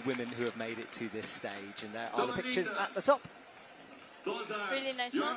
women who have made it to this stage. And there are the pictures at the top. Really nice one.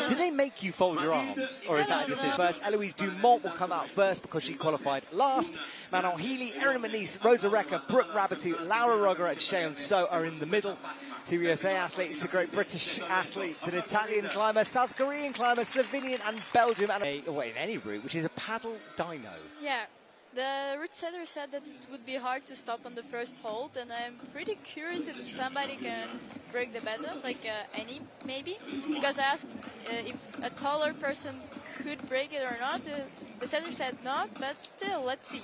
Do they make you fold your arms, or is that a decision? First, Eloise Dumont will come out first because she qualified last. Manon Healy, Erin Manise, Rosa Recker, Brooke Rabatou, Laura Rogger and Shayon So are in the middle. Two USA athletes, a Great British athlete, an Italian climber, South Korean climber, Slovenian and Belgium, and in any route, which is a paddle dyno. Yeah. The route setter said that it would be hard to stop on the first hold, and I'm pretty curious if somebody can break the better, like any, maybe. Because I asked if a taller person could break it or not. The setter said not, but still, let's see.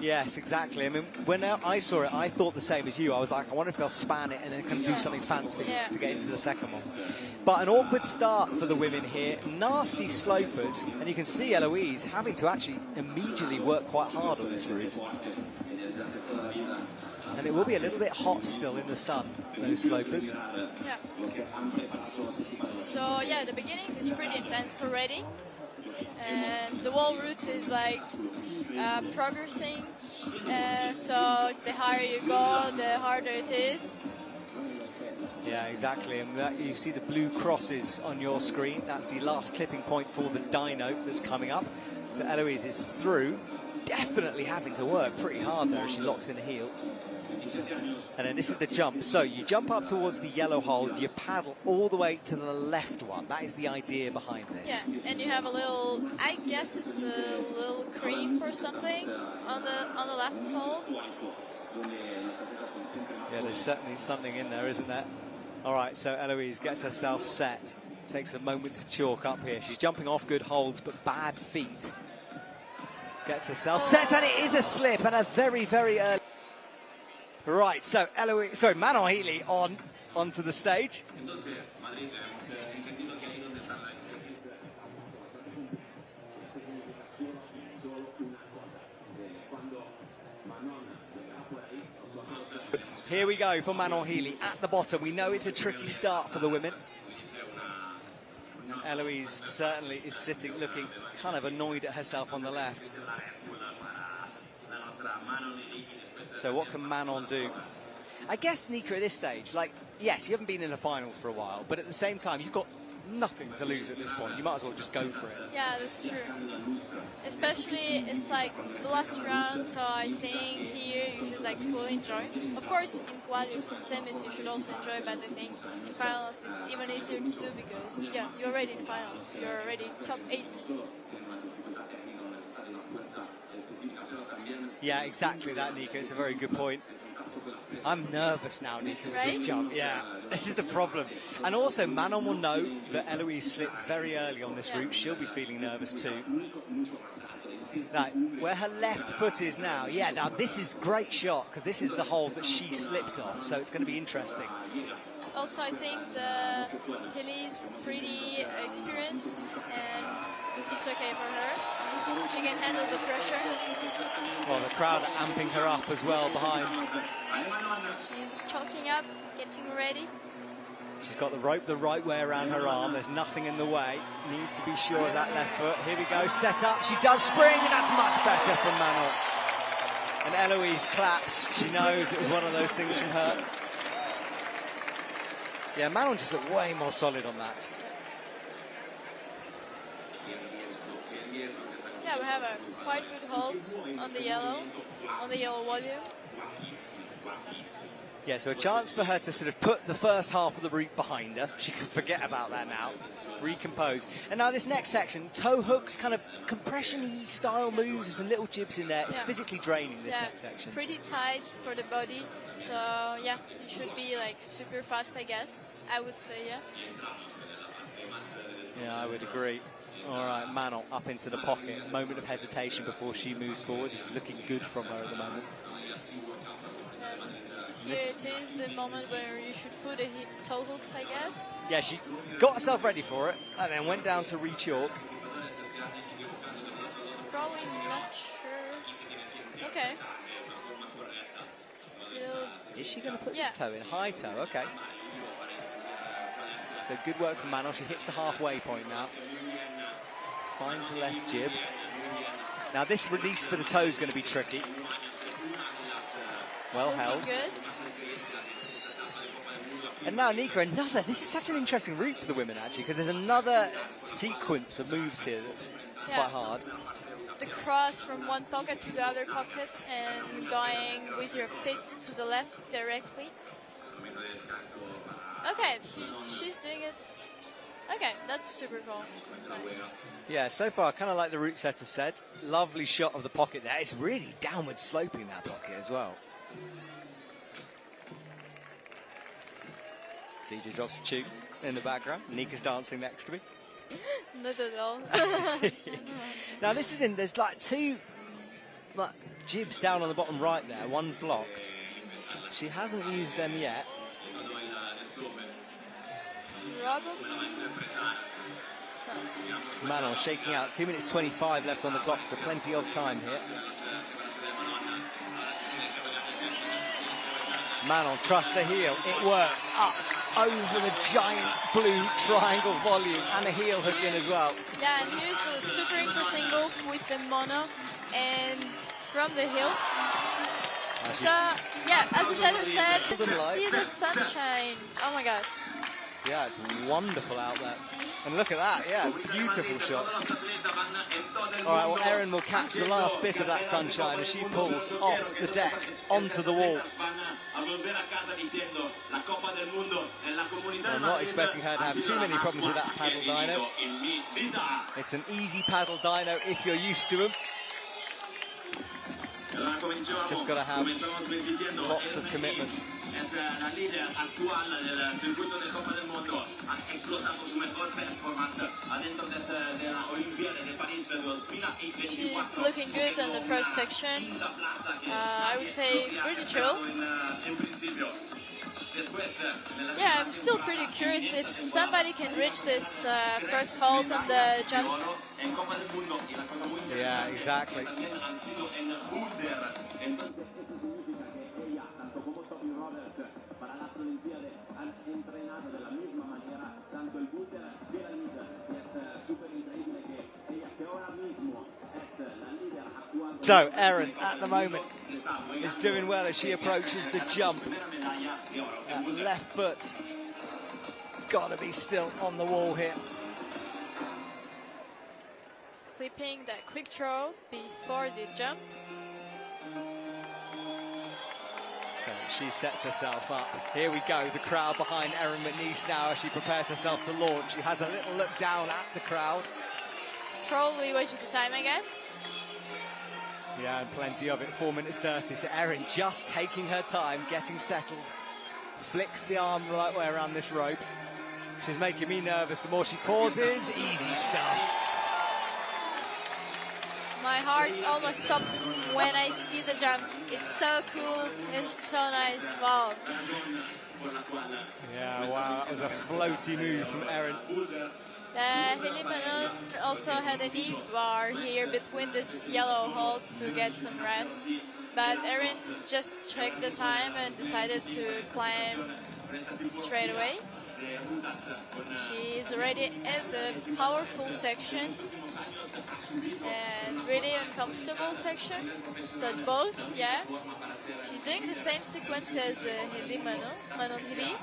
Yes, exactly. I mean, when I saw it, I thought the same as you. I was like, I wonder if they'll span it and then kind of do something fancy to get into the second one. But an awkward start for the women here. Nasty slopers. And you can see Eloise having to actually immediately work quite hard on this route. And it will be a little bit hot still in the sun, those slopers. Yeah. So, yeah, the beginning is pretty intense already. And the whole route is like progressing, so the higher you go, the harder it is. Yeah, exactly. And you see the blue crosses on your screen. That's the last clipping point for the dyno that's coming up. So Eloise is through, definitely having to work pretty hard there as she locks in the heel. And then this is the jump. So you jump up towards the yellow hold, you paddle all the way to the left one. That is the idea behind this. Yeah, and you have a little, I guess it's a little creep or something on the left hold. Yeah, there's certainly something in there, isn't there? All right, so Eloise gets herself set. Takes a moment to chalk up here. She's jumping off good holds, but bad feet. Gets herself set, and it is a slip, and a very, very early. Right, so Manon Healy onto the stage. Here we go for Manon Healy at the bottom. We know it's a tricky start for the women. Eloise certainly is sitting, looking kind of annoyed at herself on the left. So what can Manon do? I guess, Nika, at this stage, like, yes, you haven't been in the finals for a while, but at the same time, you've got nothing to lose at this point. You might as well just go for it. Yeah, that's true. Especially, it's like the last round, so I think here you should like fully enjoy. Of course, in qualis and semis you should also enjoy, but I think in finals it's even easier to do because, yeah, you're already in finals. You're already top 8. Yeah, exactly that, Nika. It's a very good point. I'm nervous now, Nika, with this jump. Yeah, this is the problem. And also, Manon will know that Eloise slipped very early on this route. She'll be feeling nervous too. Right, where her left foot is now. Yeah, now this is great shot because this is the hole that she slipped off. So it's going to be interesting. Also, I think the Hilly is pretty experienced and it's okay for her. She can handle the pressure. Well, the crowd are amping her up as well behind. She's choking up, getting ready. She's got the rope the right way around her arm. There's nothing in the way. Needs to be sure of that left foot. Here we go, set up. She does spring, and that's much better from Manon. And Eloise claps. She knows it was one of those things from her. Yeah, Manon just looked way more solid on that. Yeah, we have a quite good hold on the yellow volume. Yeah, so a chance for her to sort of put the first half of the route behind her. She can forget about that now, recompose. And now this next section, toe hooks, kind of compression-y style moves, there's some little jibs in there. It's physically draining, this next section. Pretty tight for the body. So, yeah, it should be like super fast, I guess. I would say, yeah. Yeah, I would agree. All right, Manon up into the pocket. A moment of hesitation before she moves forward. This is looking good from her at the moment. Here it is, the moment where you should put toe hooks, I guess. Yeah, she got herself ready for it and then went down to re-chalk. Probably not sure. Okay. Is she going to put this toe in? High toe, okay. So good work from Manon. She hits the halfway point now. Finds the left jib. Now this release for the toe is going to be tricky. Well held. Good. And now Nika, this is such an interesting route for the women actually, because there's another sequence of moves here that's quite hard. The cross from one pocket to the other pocket and going with your feet to the left directly. Okay, she's doing it. Okay, that's super cool. Nice. Yeah, so far, kind of like the route setter said, lovely shot of the pocket there. It's really downward sloping, that pocket as well. DJ drops a tune in the background. Nika's dancing next to me. Not at all. Now this is there's like two jibs down on the bottom right there, one blocked. She hasn't used them yet. Manon shaking out. 2 minutes 25 left on the clock, so plenty of time here. Manon trusts the heel. It works. Up over the giant blue triangle volume and a heel hook in as well. Yeah, and here's a super interesting move with the mono and from the heel. So, yeah, as the setter said, see the sunshine. Oh my god. Yeah, it's wonderful out there. And look at that, yeah, beautiful shots. All right, well, Erin will catch the last bit of that sunshine as she pulls off the deck onto the wall. I'm not expecting her to have too many problems with that paddle dyno. It's an easy paddle dyno if you're used to them. Just got to have lots of commitment. She's looking good on the first section. I would say pretty chill. Yeah, I'm still pretty curious if somebody can reach this first hold on the jump. Yeah, exactly. So, Erin, at the moment, is doing well as she approaches the jump. That left foot, gotta be still on the wall here. Clipping that quick throw before the jump. So she sets herself up. Here we go, the crowd behind Erin McNeice now as she prepares herself to launch. She has a little look down at the crowd. Probably wasted the time, I guess. Yeah, and plenty of it, 4 minutes 30. So Erin just taking her time, getting settled. Flicks the arm the right way around this rope. She's making me nervous. The more she pauses, easy stuff. My heart almost stopped when I see the jump. It's so cool. It's so nice. Wow. Yeah, wow. That was a floaty move from Erin. Heli Manon also had a knee bar here between these yellow holes to get some rest. But Erin just checked the time and decided to climb straight away. She's already at the powerful section and really uncomfortable section. So it's both, yeah. She's doing the same sequence as Heli Manon Heli.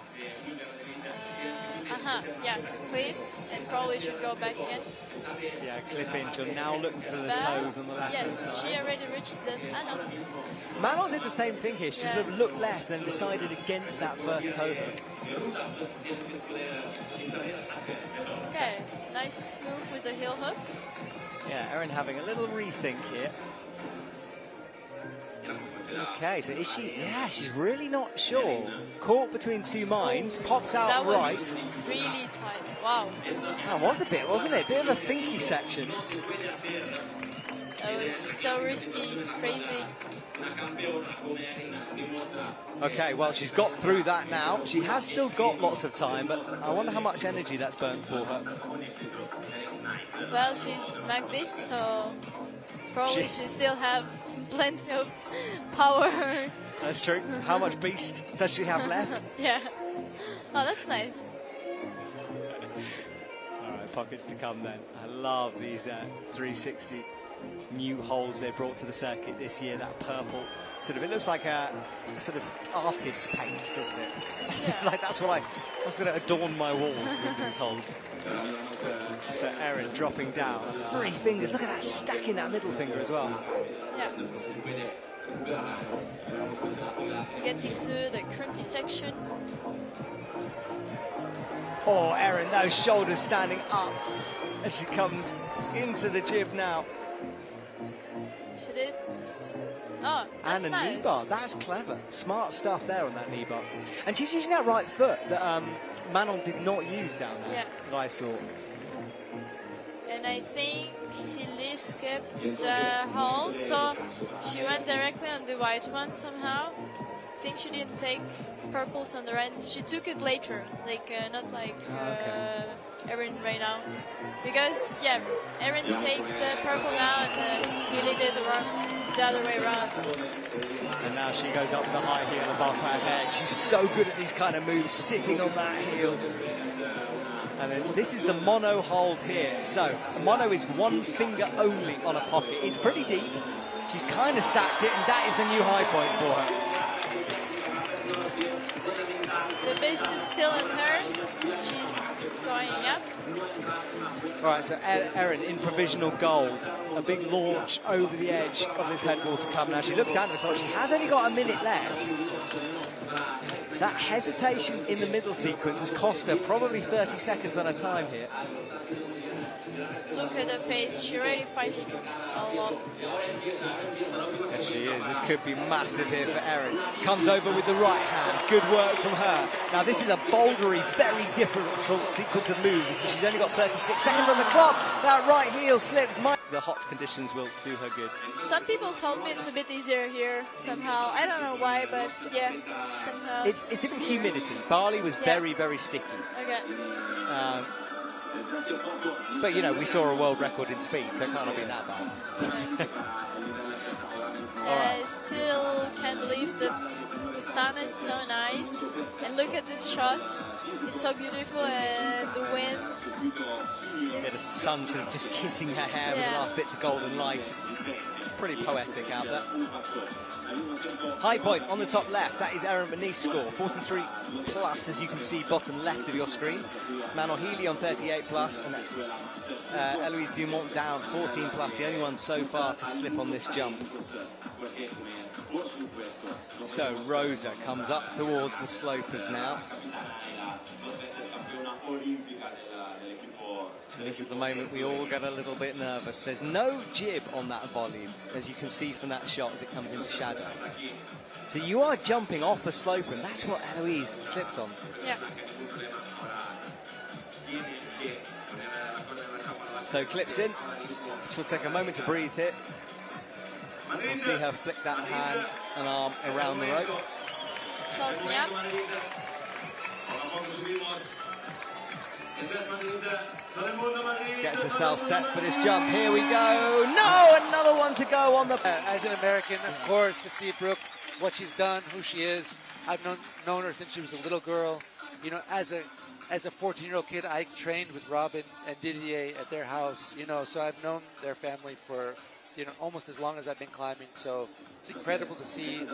Yeah, to clip and probably should go back again. Yeah, clip in. She'll now looking for the toes on the left hand yes, side. she already reached the... no. Manon did the same thing here. She sort of looked left and decided against that first toe hook. Okay, nice move with the heel hook. Yeah, Erin having a little rethink here. Okay, so is she? Yeah, she's really not sure. Caught between two minds, pops out that right. Was really tight. Wow. That was a bit, wasn't it? Bit of a thinky section. That was so risky, crazy. Okay, well, she's got through that now. She has still got lots of time, but I wonder how much energy that's burnt for her. Well, she's Magdist, so probably she still have plenty of power. That's true. How much beast does she have left? Yeah. Oh, that's nice. All right, pockets to come then. I love these 360 new holes they brought to the circuit this year. That purple sort of, it looks like a sort of artist's paint, doesn't it? Yeah. Like that's going to adorn my walls with these holds. So Erin dropping down. 3 fingers. Look at that stack in that middle finger as well. Yeah. Getting to the crimpy section. Oh, Erin, those shoulders standing up as she comes into the jib now. She did. Oh, that's and a nice. knee bar. That's clever. Smart stuff there on that knee bar. And she's using that right foot that Manon did not use down there. Yeah. That I saw. And I think Silly skipped the hold, so she went directly on the white one somehow. I think she didn't take purples on the right. She took it later, like not like Erin right now. Because yeah, Erin takes the purple now, and Hilly did the other way around. And now she goes up with the high heel above her head. She's so good at these kind of moves, sitting on that heel. And then this is the mono hold here. So mono is 1 finger only on a pocket. It's pretty deep. She's kind of stacked it, and that is the new high point for her. The base is still in her. She's going up. All right, so Erin in provisional gold. A big launch over the edge of this headwater cup. Now she looks down at the clock. She has only got a minute left. That hesitation in the middle sequence has cost her probably 30 seconds on her time here. Look at her face. She's already fighting a lot. Yes, she is. This could be massive here for Erin. Comes over with the right hand. Good work from her. Now, this is a bouldery, very difficult sequence of moves. She's only got 36 seconds on the clock. That right heel slips. The hot conditions will do her good. Some people told me it's a bit easier here somehow. I don't know why, but yeah, somehow. It's different humidity. Barley was very, very sticky. Okay. But, you know, we saw a world record in speed, so it can't have been that bad. I still can't believe the sun is so nice. And look at this shot. It's so beautiful, and the wind. Yeah, the sun sort of just kissing her hair with the last bits of golden light. It's pretty poetic out there. High point on the top left, that is Erin Bernice's score, 43 plus, as you can see, bottom left of your screen. Manon Healy on 38 plus, and Eloise Dumont down 14 plus, the only one so far to slip on this jump. So Rosa comes up towards the slopers now. This is the moment we all get a little bit nervous. There's no jib on that volume, as you can see from that shot as it comes into shadow. So you are jumping off the slope, and that's what Eloise slipped on. Yeah. So clips in. She'll take a moment to breathe here. We'll see her flick that hand and arm around the rope. Gets herself set for this jump. Here we go. No, another one to go on the... As an American, of course, to see Brooke, what she's done, who she is. I've known her since she was a little girl. You know, as a 14-year-old kid, I trained with Robin and Didier at their house. You know, so I've known their family for, you know, almost as long as I've been climbing. So it's incredible to see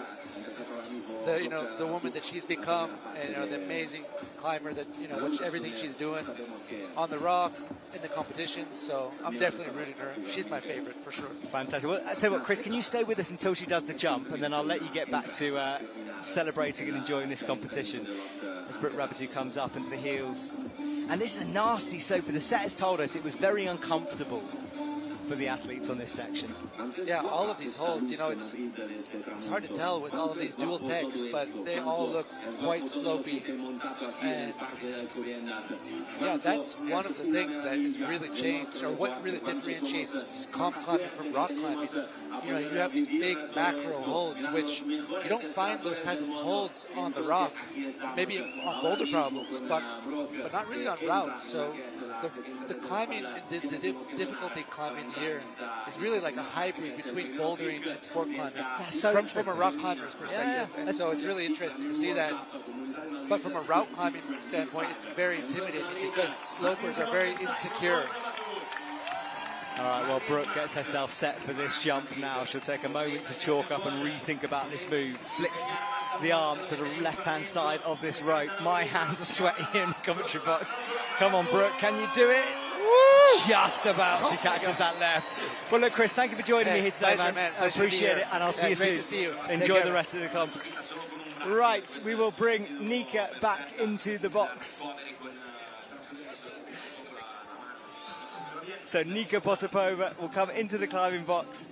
the woman that she's become, and you know, the amazing climber that, you know, everything she's doing on the rock in the competitions. So I'm definitely rooting her. She's my favorite for sure. Fantastic. Well, I tell you what, Chris, can you stay with us until she does the jump, and then I'll let you get back to celebrating and enjoying this competition as Brooke Rabatou comes up into the heels. And this is a nasty slope. The set has told us it was very uncomfortable for the athletes on this section. Yeah, all of these holds, you know, it's hard to tell with all of these dual techs, but they all look quite slopey. And yeah, that's one of the things that has really changed, or what really differentiates comp climbing from rock climbing. You know, you have these big macro holds, which you don't find those type of holds on the rock, maybe on boulder problems, but not really on routes. So the climbing, the difficulty climbing here is really like a hybrid between bouldering and sport climbing. So from a rock climber's perspective. Yeah. And so it's really interesting to see that. But from a route climbing standpoint, it's very intimidating because slopers are very insecure. All right, well, Brooke gets herself set for this jump now. She'll take a moment to chalk up and rethink about this move. Flicks the arm to the left-hand side of this rope. My hands are sweaty in the commentary box. Come on, Brooke, can you do it? Woo! Just about. She catches that left. Well, look, Chris, thank you for joining me here today, man. I appreciate it, and I'll see you soon. To see you. Enjoy the rest of the comp. Right, we will bring Nika back into the box. So Nika Potapova will come into the climbing box.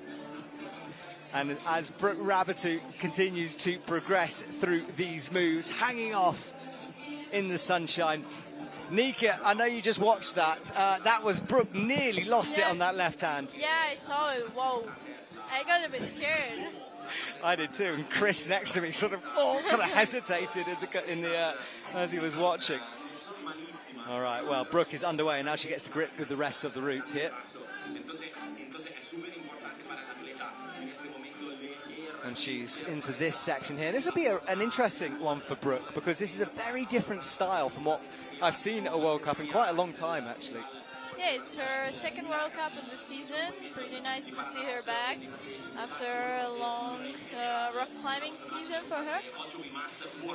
And as Brooke Rabatu continues to progress through these moves, hanging off in the sunshine. Nika, I know you just watched that. That was Brooke nearly lost it on that left hand. Yeah, I saw it. Whoa. I got a bit scared. I did too. And Chris next to me sort of kind of hesitated as he was watching. All right, well, Brooke is underway, and now she gets to grip with the rest of the route here. And she's into this section here. This will be an interesting one for Brooke, because this is a very different style from what I've seen at a World Cup in quite a long time, actually. Yeah, it's her second World Cup of the season. Pretty nice to see her back after a long rock climbing season for her.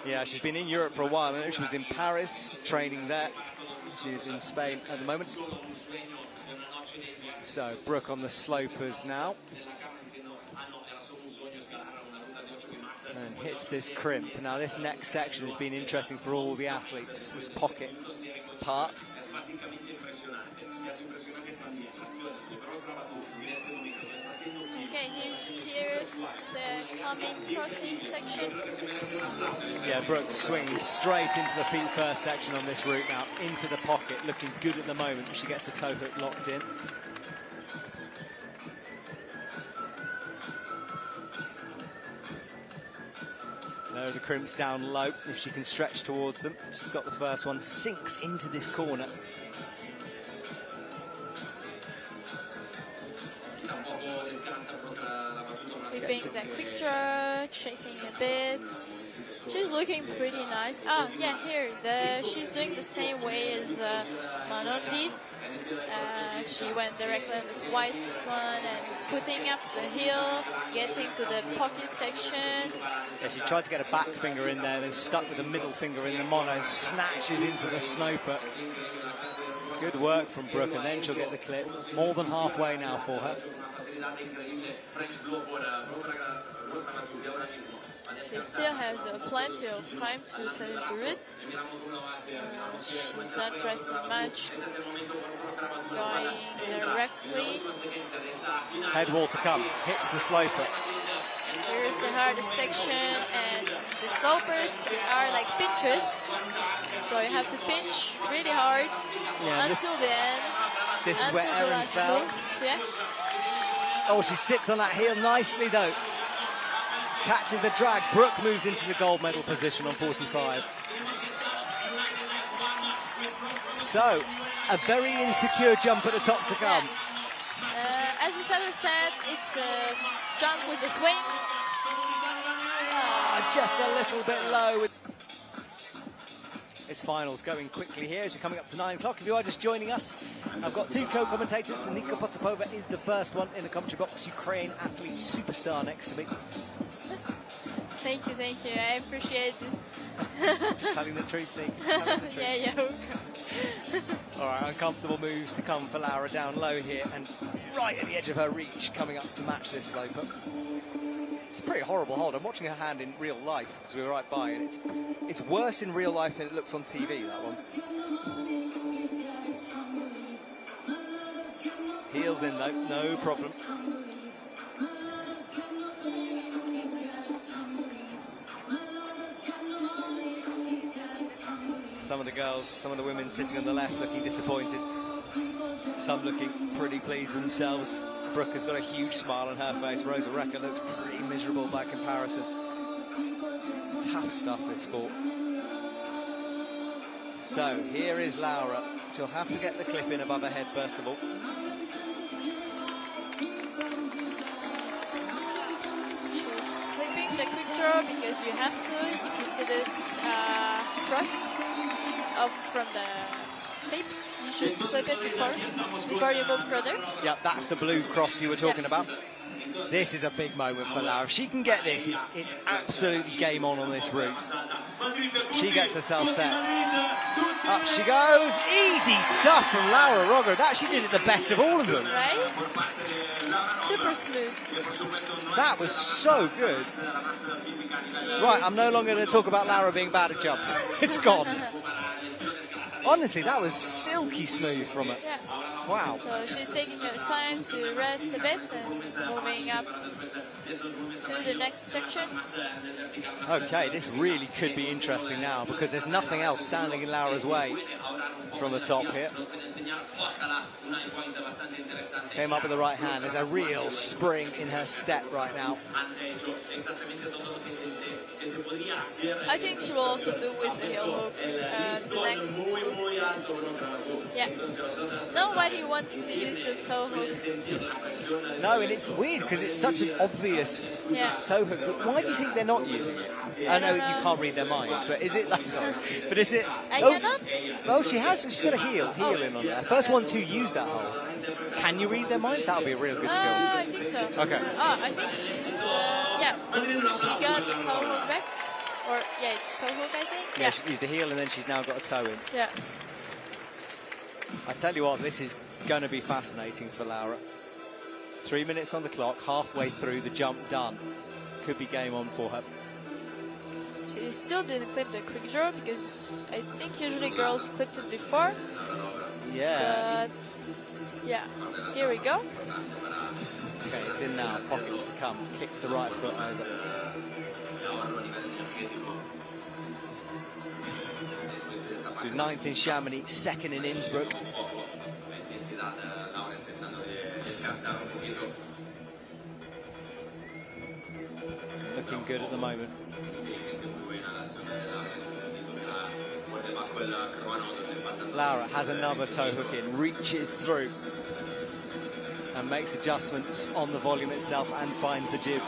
Yeah, she's been in Europe for a while. I know she was in Paris training there. She's in Spain at the moment. So Brooke on the slopers now. And hits this crimp. Now this next section has been interesting for all the athletes, this pocket part. Okay, here's the coming crossing section. Yeah, Brooke swings straight into the feet first section on this route now, into the pocket, looking good at the moment. She gets the toe hook locked in. Lower the crimps down low, if she can stretch towards them. She's got the first one, sinks into this corner. Flipping that quick draw, shaking a bit. She's looking pretty nice. Ah, yeah, here, she's doing the same way as Manon did. She went directly on this white one and putting up the heel, getting to the pocket section. Yeah, she tried to get a back finger in there, then stuck with the middle finger in the mono, snatches into the snoper. Good work from Brooke, and then she'll get the clip. More than halfway now for her. She still has plenty of time to finish the route. She's not resting much. Going directly. Head wall to come. Hits the sloper. Here's the hardest section, and the slopers are like pinches. So you have to pinch really hard until the end. This is where Erin fell. Yeah. Oh, she sits on that heel nicely though. Catches the drag. Brooke moves into the gold medal position on 45. So, a very insecure jump at the top to come. Yeah. As the setter said, it's a jump with a swing. Just a little bit low. It's finals going quickly here as we're coming up to 9 o'clock. If you are just joining us, I've got two co-commentators. Nika Potapova is the first one in the commentary box. Ukraine athlete superstar next to me. Thank you. I appreciate it. Just telling the truth, Nick. Yeah. All right, uncomfortable moves to come for Laura down low here, and right at the edge of her reach, coming up to match this sloper. It's a pretty horrible hold. I'm watching her hand in real life because we were right by, and it's worse in real life than it looks on TV, that one. Heels in though, no problem. Some of the girls, some of the women sitting on the left looking disappointed. Some looking pretty pleased with themselves. Brooke has got a huge smile on her face. Rosa Recker looks pretty miserable by comparison. Tough stuff, this sport. So, here is Laura. She'll have to get the clip in above her head first of all. She's clipping the quick draw because you have to, if you see this thrust up from the clips. You should clip it before you move further. Yeah, that's the blue cross you were talking about. This is a big moment for Laura. If she can get this, it's absolutely game on this route. She gets herself set. Up she goes. Easy stuff from Laura Rogger. That she did it the best of all of them. Right? Super smooth. That was so good. Right, I'm no longer going to talk about Laura being bad at jumps. It's gone. Honestly, that was silky smooth from her. Yeah. Wow. So she's taking her time to rest a bit and moving up to the next section. Okay, this really could be interesting now because there's nothing else standing in Laura's way from the top here. Came up with the right hand. There's a real spring in her step right now. I think she will also do with the heel hook the next. Yeah. No, why do you want to use the toe hook? No, and it's weird because it's such an obvious toe hook. Why do you think they're not using it? I know you can't read their minds, but is it like sorry? But is it? I cannot. Oh, she has. She's got a heel in on there. First one to use that hold. Can you read their minds? That would be a real good skill. I think so. Okay. Oh, I think she's she got the toe hook back. Or, it's toe hook, I think. Yeah, she used a heel and then she's now got a toe in. Yeah. I tell you what, this is going to be fascinating for Laura. 3 minutes on the clock, halfway through, the jump done. Could be game on for her. She still didn't clip the quick draw because I think usually girls clipped it before. Yeah. But, yeah, here we go. Okay, it's in now, pockets to come. Kicks the right foot over. So 9th in Chamonix, 2nd in Innsbruck. Looking good at the moment. Laura has another toe hook in, reaches through and makes adjustments on the volume itself and finds the jib.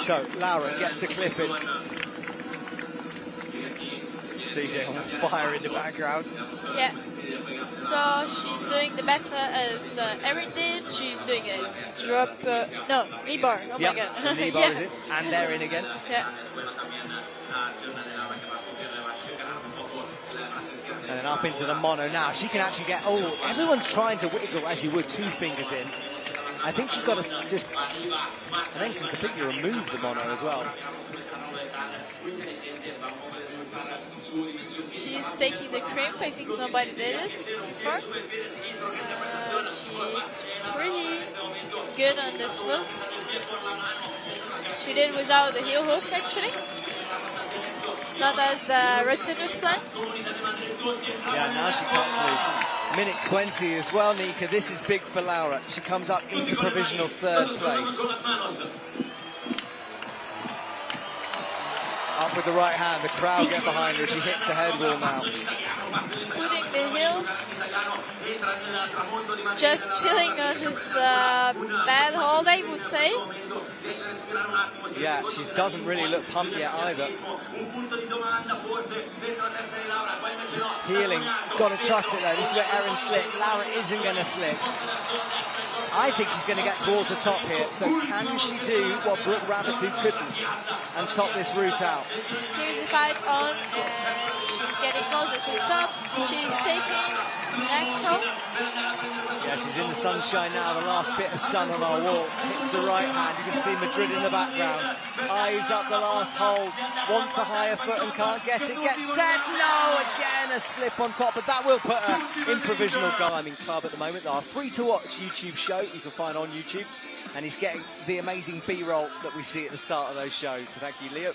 So Laura gets the clip in. CJ on fire in the background. Yeah. So she's doing the better as Erin did. She's doing a drop, knee bar. Oh my god. The knee bar is it? And they're in again. Yeah. And then up into the mono now. She can actually get, everyone's trying to wiggle as you would, 2 fingers in. I think she's got to just, and then can completely remove the mono as well. She's taking the crimp. I think nobody did it before. She's pretty good on this move. She did without the heel hook actually. Not as the Red Sitters planned. Yeah, now she cuts loose. Minute 20 as well, Nika. This is big for Laura. She comes up into provisional 3rd place. Up with the right hand. The crowd get behind her. She hits the head wall now. Putting the heels. Just chilling on this bad hold, I would say. Yeah, she doesn't really look pumped yet either. Healing, got to trust it though. This is where Erin slipped. Laura isn't going to slip. I think she's going to get towards the top here. So can she do what Brooke Rabbitoo couldn't and top this route out? Here's the fight on, and she's getting closer to the top. She's taking next hold. Yeah, she's in the sunshine now. The last bit of sun on our wall. Hits the right hand. You can see Madrid in the background. Eyes up the last hold. Wants a higher foot and can't get it. Gets set. No, again a slip on top, but that will put her in provisional climbing club at the moment. Our free-to-watch YouTube show you can find on YouTube, and he's getting the amazing B-roll that we see at the start of those shows. So thank you, Leo.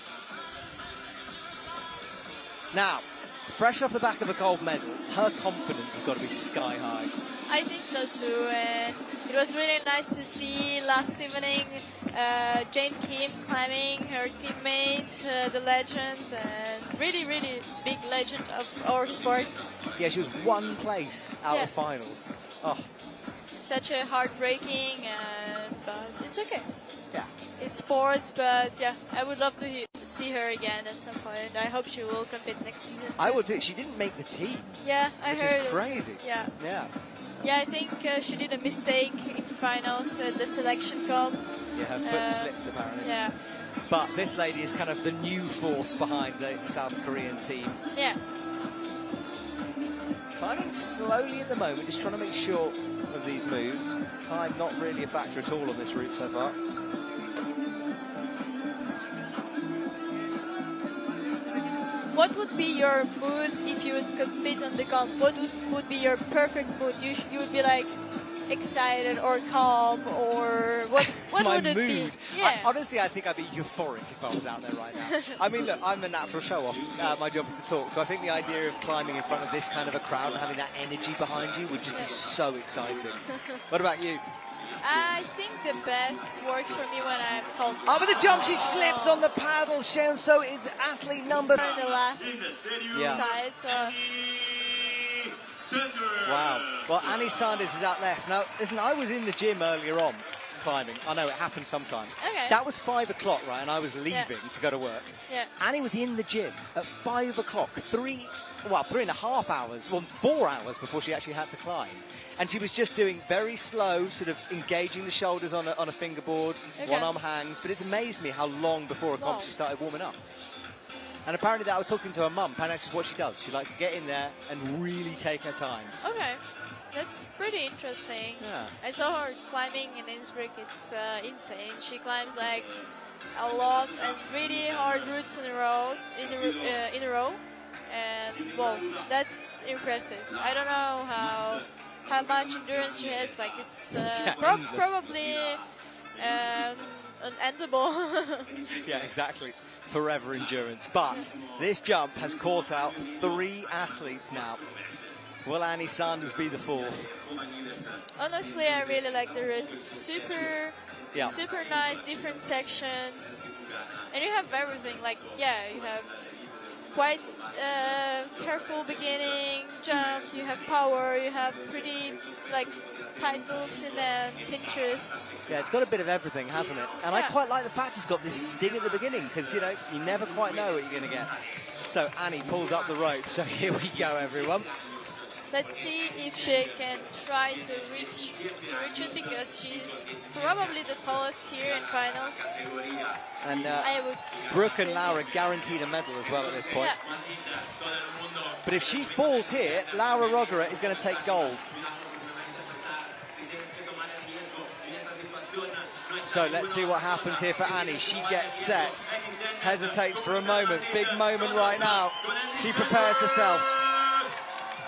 Now, fresh off the back of a gold medal, her confidence has got to be sky high. I think so too, and it was really nice to see last evening Jane Kim climbing, her teammate, the legend, and really big legend of our sport. Yeah, she was 1 place out of finals. Oh. Such a heartbreaking, but it's okay. Yeah. It's sports, but yeah, I would love to see her again at some point. I hope she will compete next season too. I will too. She didn't make the team. Yeah, I which heard. Which is crazy. Yeah. Yeah. Yeah, I think she did a mistake in finals at the selection comp. Yeah, her foot slipped apparently. Yeah. But this lady is kind of the new force behind the South Korean team. Yeah. Climbing slowly at the moment, just trying to make sure of these moves. Time not really a factor at all on this route so far. What would be your mood if you would compete on the comp? What would be your perfect mood? You would be like excited or calm, or what My would it mood. be? Yeah. Honestly, I think I'd be euphoric if I was out there right now. I mean, look, I'm a natural show-off. My job is to talk. So I think the idea of climbing in front of this kind of a crowd and having that energy behind you would just be so exciting. What about you? I think the best works for me when I'm home. Oh, but the jump, she slips on the paddle, Sharon, so it's athlete number... On the left side, so... Wow. Well, Annie Sanders is out left. Now, listen, I was in the gym earlier on climbing. I know, it happens sometimes. Okay. That was 5 o'clock, right, and I was leaving to go to work. Yeah. Annie was in the gym at 5 o'clock, 3.5 hours, 4 hours before she actually had to climb. And she was just doing very slow, sort of engaging the shoulders on a fingerboard, one-arm hangs. But it's amazed me how long before a comp she started warming up. And apparently I was talking to her mum, and that's just what she does. She likes to get in there and really take her time. Okay. That's pretty interesting. Yeah. I saw her climbing in Innsbruck. It's insane. She climbs like a lot and really hard routes in a row. And well, that's impressive. I don't know how much endurance she has. Like it's probably unendable. Yeah, exactly. Forever endurance. But this jump has caught out 3 athletes now. Will Annie Sanders be the 4th? Honestly, I really like the route. Super nice, different sections. And you have everything. Like, you have quite careful beginning, jump, you have power, you have pretty, like, tight moves and then pinches. Yeah, it's got a bit of everything, hasn't it? And I quite like the fact it's got this sting at the beginning, because, you know, you never quite know what you're going to get. So Annie pulls up the rope, so here we go, everyone. Let's see if she can try to reach it, because she's probably the tallest here in finals. And Brooke and Laura guaranteed a medal as well at this point. Yeah. But if she falls here, Laura Rogera is going to take gold. So let's see what happens here for Annie. She gets set, hesitates for a moment. Big moment right now. She prepares herself.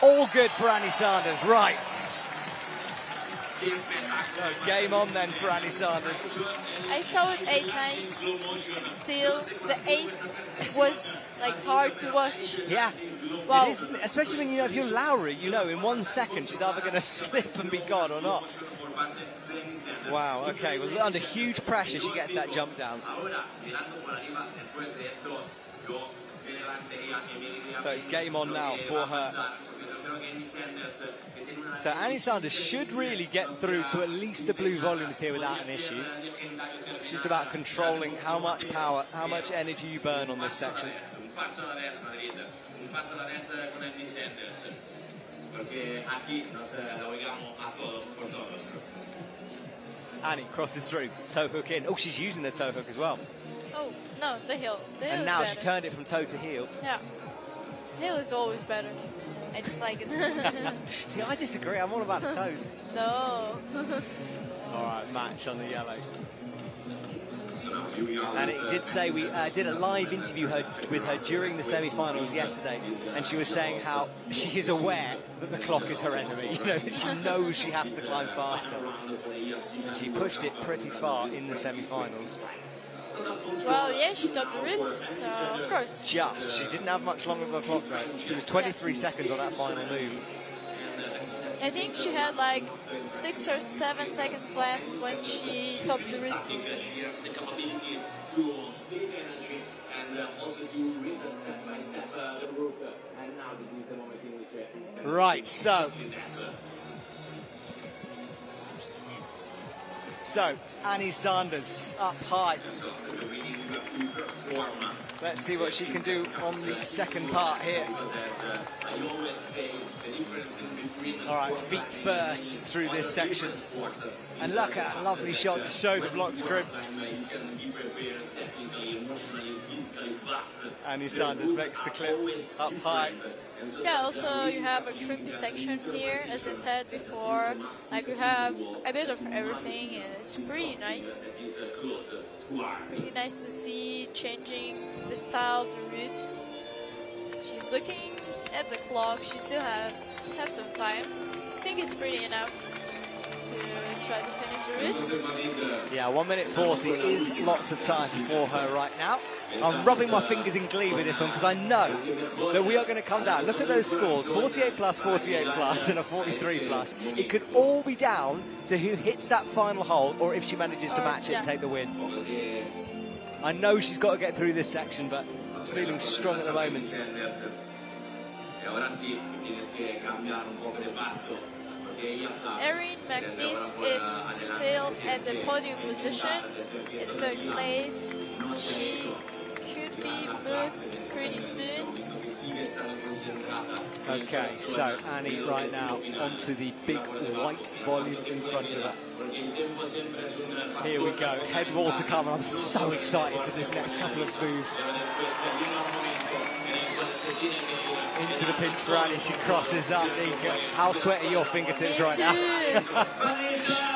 All good for Annie Sanders, right. Game on then for Annie Sanders. I saw it 8 times, and still the 8th was like hard to watch. Yeah, wow. It is, isn't it? Especially when, you know, if you're Lowry, you know, in 1 second she's either going to slip and be gone or not. Wow, okay, well, under huge pressure she gets that jump down. So it's game on now for her. So Annie Sanders should really get through to at least the blue volumes here without an issue. It's just about controlling how much power, how much energy you burn on this section. Annie crosses through, toe hook in. Oh, she's using the toe hook as well. Oh, no, the heel. The heel and is now better. she turned it from toe to heel. Yeah. Heel is always better. I just like it. See, I disagree. I'm all about the toes. No. All right, match on the yellow. And it did say we did a live interview with her during the semi-finals yesterday, and she was saying how she is aware that the clock is her enemy. You know, she knows she has to climb faster, and she pushed it pretty far in the semi-finals. Well, yeah, she topped the route, so of course. She didn't have much longer than the clock though. She was 23 seconds on that final move. I think she had like 6 or 7 seconds left when she topped the route. Right, so Annie Sanders up high. Let's see what she can do on the second part here. All right, feet first through this section. And look at a lovely shot to show the blocked crimp. Annie Sanders makes the clip up high. Yeah, also you have a crimpy section here, as I said before. Like you have a bit of everything, and it's pretty nice. Really nice to see changing the style, the route. She's looking at the clock. She still has some time. I think it's pretty enough to try to finish the route. Yeah, 1 minute 40 is lots of time for her right now. I'm rubbing my fingers in glee with this one because I know that we are going to come down. Look at those scores, 48 plus, 48 plus, and a 43 plus. It could all be down to who hits that final hole or if she manages to match it and take the win. I know she's got to get through this section, but it's feeling strong at the moment. Erin McNeice is still at the podium position in third place. She could be moved pretty soon. Okay, so Annie right now onto the big white volume in front of her. Here we go, head wall to come. I'm so excited for this next couple of moves. Into the pinch for Annie, she crosses up. How sweaty are your fingertips right now?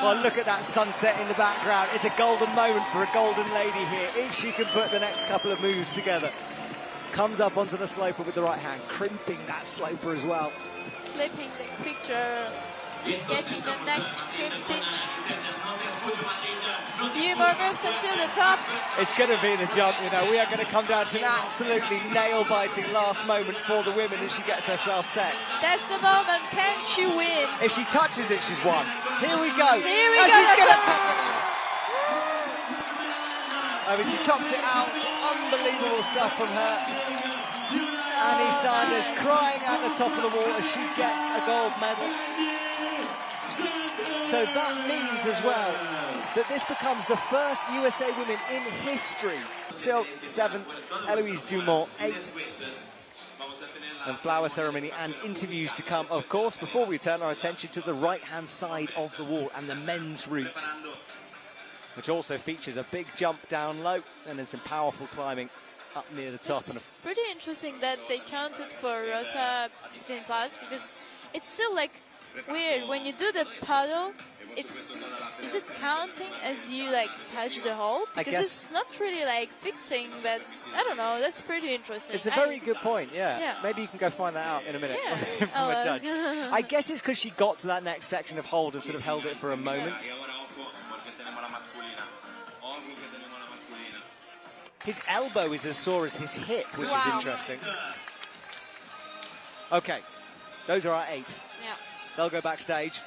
Well, look at that sunset in the background. It's a golden moment for a golden lady here, if she can put the next couple of moves together. Comes up onto the sloper with the right hand, crimping that sloper as well. Flipping the picture, getting the next crimp pitch. Few more moves until the top. It's going to be the jump, you know. We are going to come down to an absolutely nail-biting last moment for the women as she gets herself set. That's the moment. Can she win? If she touches it, she's won. Here we go. Here we go. I mean, she tops it out. Unbelievable stuff from her. Annie Sanders crying at the top of the wall as she gets a gold medal. So that means as well that this becomes the first USA women in history. Silk 7th, Eloise Dumont 8th. And flower ceremony and interviews to come, of course, before we turn our attention to the right-hand side of the wall and the men's route, which also features a big jump down low and then some powerful climbing up near the top. It's pretty interesting that they counted for Rosa 15 plus, because it's still like weird when you do the paddle. Is it counting as you like touch the hole? Because it's not really like fixing, but I don't know. That's pretty interesting. It's a very good point. Yeah. Maybe you can go find that out in a minute from a judge. I guess it's because she got to that next section of hold and sort of held it for a moment. His elbow is as sore as his hip, which is interesting. Okay, those are our 8. Yeah. They'll go backstage.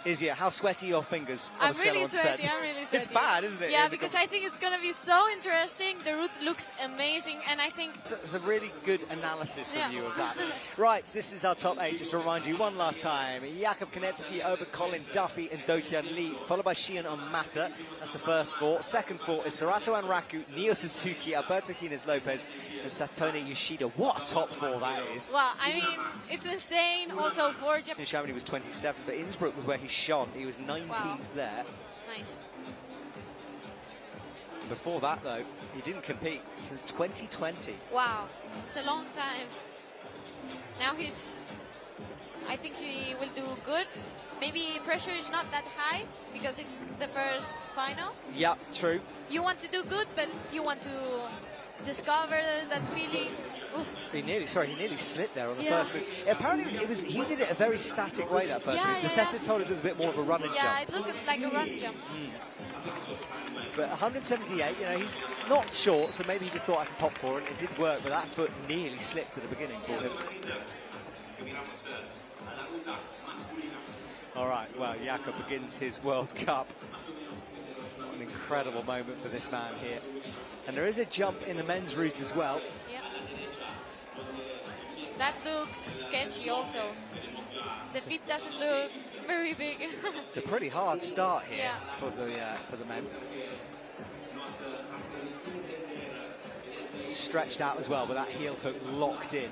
Izzy, how sweaty are your fingers? I'm really sweaty. It's bad, isn't it? Yeah, because I think it's going to be so interesting. The route looks amazing, and I think it's a really good analysis from you of that. Right, this is our top 8. Just to remind you one last time: Jakub Konecki over Colin Duffy and Do-Hyun Lee, followed by Shion on Mata. That's the first 4. Second 4 is Sarato Anraku, Neo Suzuki, Alberto Hines Lopez, and Satone Yoshida. What a top 4 that is! Well, I mean, it's insane. Also for Japan, Chamonix was 27th, but Innsbruck was where he shone. He was 19th there. Nice. Before that, though, he didn't compete since 2020. Wow, it's a long time. Now I think he will do good. Maybe pressure is not that high because it's the first final. Yeah, true. You want to do good, but you want to discover that feeling. Oof. He nearly slipped there on the first move. Apparently, he did it a very static way, that first move. The setters told us it was a bit more of a run and jump. Yeah, it looked like a run jump. But 178, you know, he's not short, so maybe he just thought I could pop for it. It did work, but that foot nearly slipped at the beginning for him. All right, well, Jakub begins his World Cup. What an incredible moment for this man here. And there is a jump in the men's route as well. Yep. That looks sketchy also. The feet doesn't look very big. It's a pretty hard start here for the men. stretched out as well, with that heel hook locked in.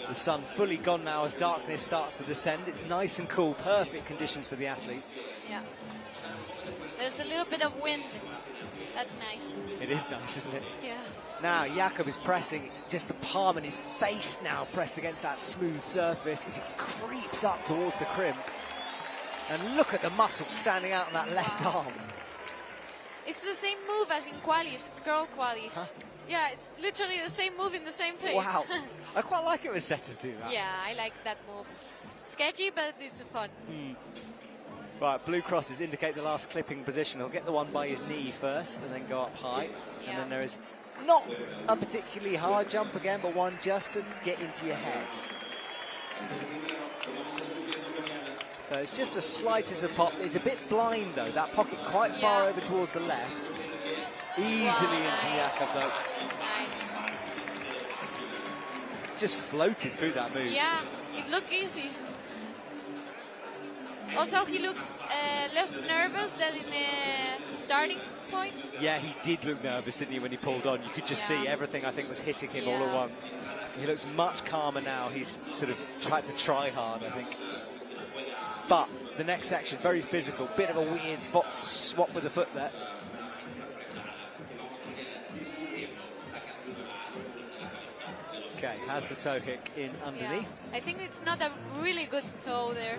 The sun fully gone now as darkness starts to descend. It's nice and cool, perfect conditions for the athletes. Yeah. There's a little bit of wind. That's nice. It is nice, isn't it? Yeah. Now Jakob is pressing just the palm and his face now pressed against that smooth surface as he creeps up towards the crimp. And look at the muscle standing out on that left arm. It's the same move as in qualies, girl qualies. Huh? Yeah, it's literally the same move in the same place. Wow. I quite like it when setters do that. Yeah, I like that move. Sketchy, but it's fun. Right, blue crosses indicate the last clipping position. He'll get the one by his knee first and then go up high. Yeah. And then there is not a particularly hard jump again, but one just to get into your head. So it's just the slightest of pop. It's a bit blind though, that pocket quite far over towards the left. Easily in from Jakob though. Nice. Just floated through that move. Yeah, it looked easy. Also, he looks less nervous than in the starting point. Yeah, he did look nervous, didn't he, when he pulled on? You could just see everything, I think, was hitting him all at once. He looks much calmer now. He's sort of tried to try hard, I think. But the next section, very physical. Bit of a weird foot swap with the foot there. Okay, has the toe kick in underneath. Yeah. I think it's not a really good toe there.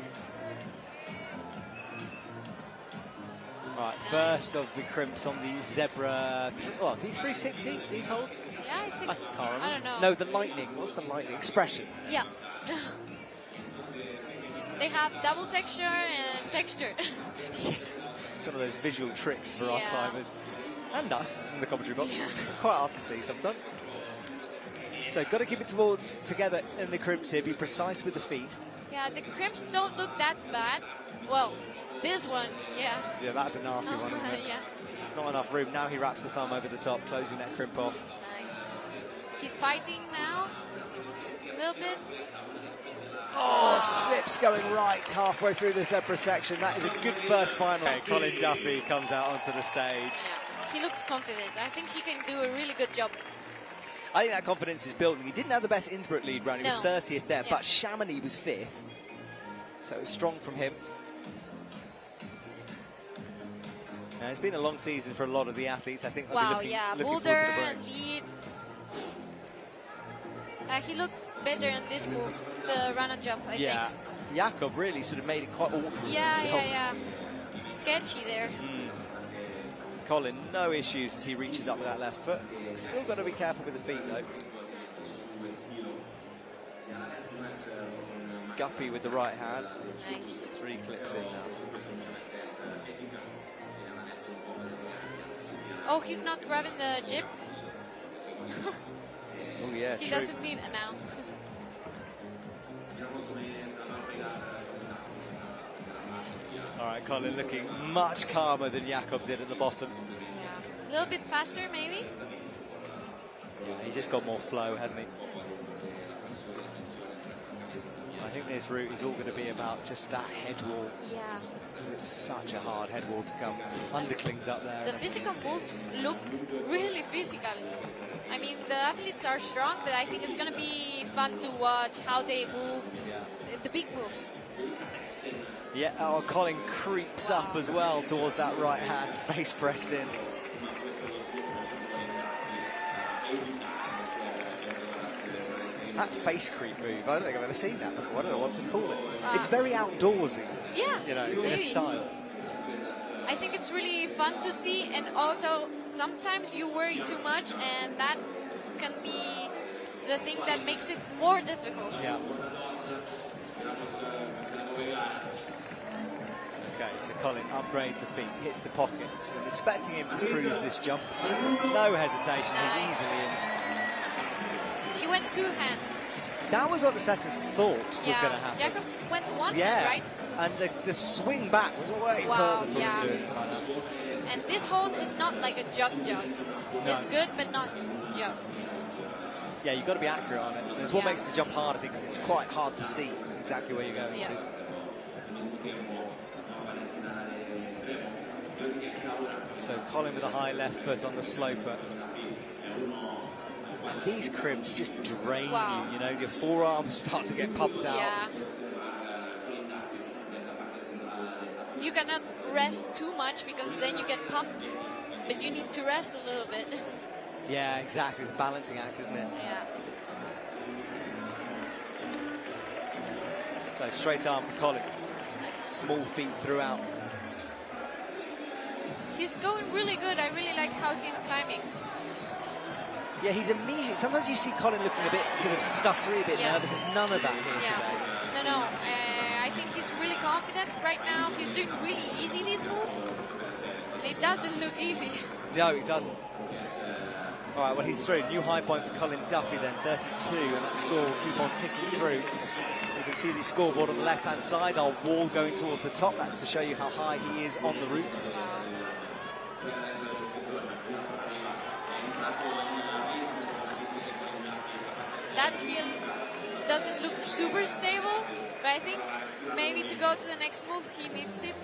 Right, first of the crimps on the Zebra. Oh, these 360, these holds? Yeah, I think. I don't know. No, the lightning. What's the lightning? Expression. Yeah. They have double texture and texture. Some of those visual tricks for our climbers. And us in the commentary box. It's quite hard to see sometimes. So got to keep it together in the crimps here. Be precise with the feet. Yeah, the crimps don't look that bad. Well, this one, yeah. Yeah, that's a nasty one, isn't it? Yeah. Not enough room. Now he wraps the thumb over the top, closing that crimp off. Nice. He's fighting now. A little bit. Oh, slips going right halfway through the Zebra section. That is a good first final. Okay, Colin Duffy comes out onto the stage. Yeah. He looks confident. I think he can do a really good job. I think that confidence is building. He didn't have the best Innsbruck lead round. He was 30th there, but Chamonix was 5th. So it was strong from him. Now, it's been a long season for a lot of the athletes. I think they'll be looking forward to Boulder the and Lead. He looked better in this move, the run and jump, I think. Yeah, Jakob really sort of made it quite awkward for himself. Yeah. Sketchy there. Colin, no issues as he reaches up with that left foot. Still got to be careful with the feet, though. Guppy with the right hand. Nice. 3 clips in now. Oh, he's not grabbing the jib. Oh, yeah, He true. doesn't need it now. All right, Colin looking much calmer than Jakob did at the bottom. Yeah. A little bit faster, maybe? Yeah, he's just got more flow, hasn't he? I think this route is all going to be about just that head wall. Yeah. Because it's such a hard head wall to come. Underclings up there. The physical moves look really physical. I mean, the athletes are strong, but I think it's going to be fun to watch how they move, the big moves. Yeah, oh, Colin creeps up as well towards that right hand, face pressed in. That face creep move, I don't think I've ever seen that before. I don't know what to call it. It's very outdoorsy. Yeah, you know, maybe. in a style. I think it's really fun to see, and also sometimes you worry too much, and that can be the thing that makes it more difficult. Yeah. Okay, so Colin upgrades the feet, hits the pockets. I'm expecting him to cruise this jump. No hesitation, he's easily in. He went 2 hands. That was what the setters thought was going to happen. Jakob went 1 hand, right? And the swing back was way further from doing it like that. And this hold is not like a jug. No. It's good, but not jug. Yeah, you've got to be accurate on it. It's what makes the jump hard, I think, because it's quite hard to see exactly where you're going to. So Colin with a high left foot on the sloper. And these cribs just drain Wow. you, you know, your forearms start to get pumped out. Yeah. You cannot rest too much because then you get pumped, but you need to rest a little bit. Yeah, exactly. It's a balancing act, isn't it? Yeah. So straight arm for Colin. Small feet throughout. He's going really good. I really like how he's climbing. Yeah, he's immediate. Sometimes you see Colin looking a bit sort of stuttery, a bit nervous. There's none of that here today. No. I think he's really confident right now. He's doing really easy this move. It doesn't look easy. No, it doesn't. All right, well, he's through. New high point for Colin Duffy then, 32, and that score will keep on ticking through. You can see the scoreboard on the left-hand side, our wall going towards the top. That's to show you how high he is on the route. That heel doesn't look super stable, but I think maybe to go to the next move, he needs it.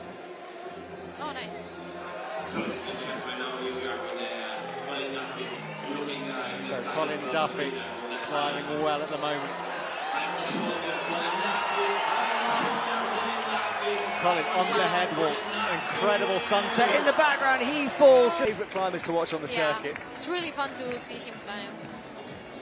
Oh, nice. So Colin Duffy climbing well at the moment. Colin on the headwall. Incredible sunset in the background. He falls. Favorite climbers to watch on the circuit. It's really fun to see him climb.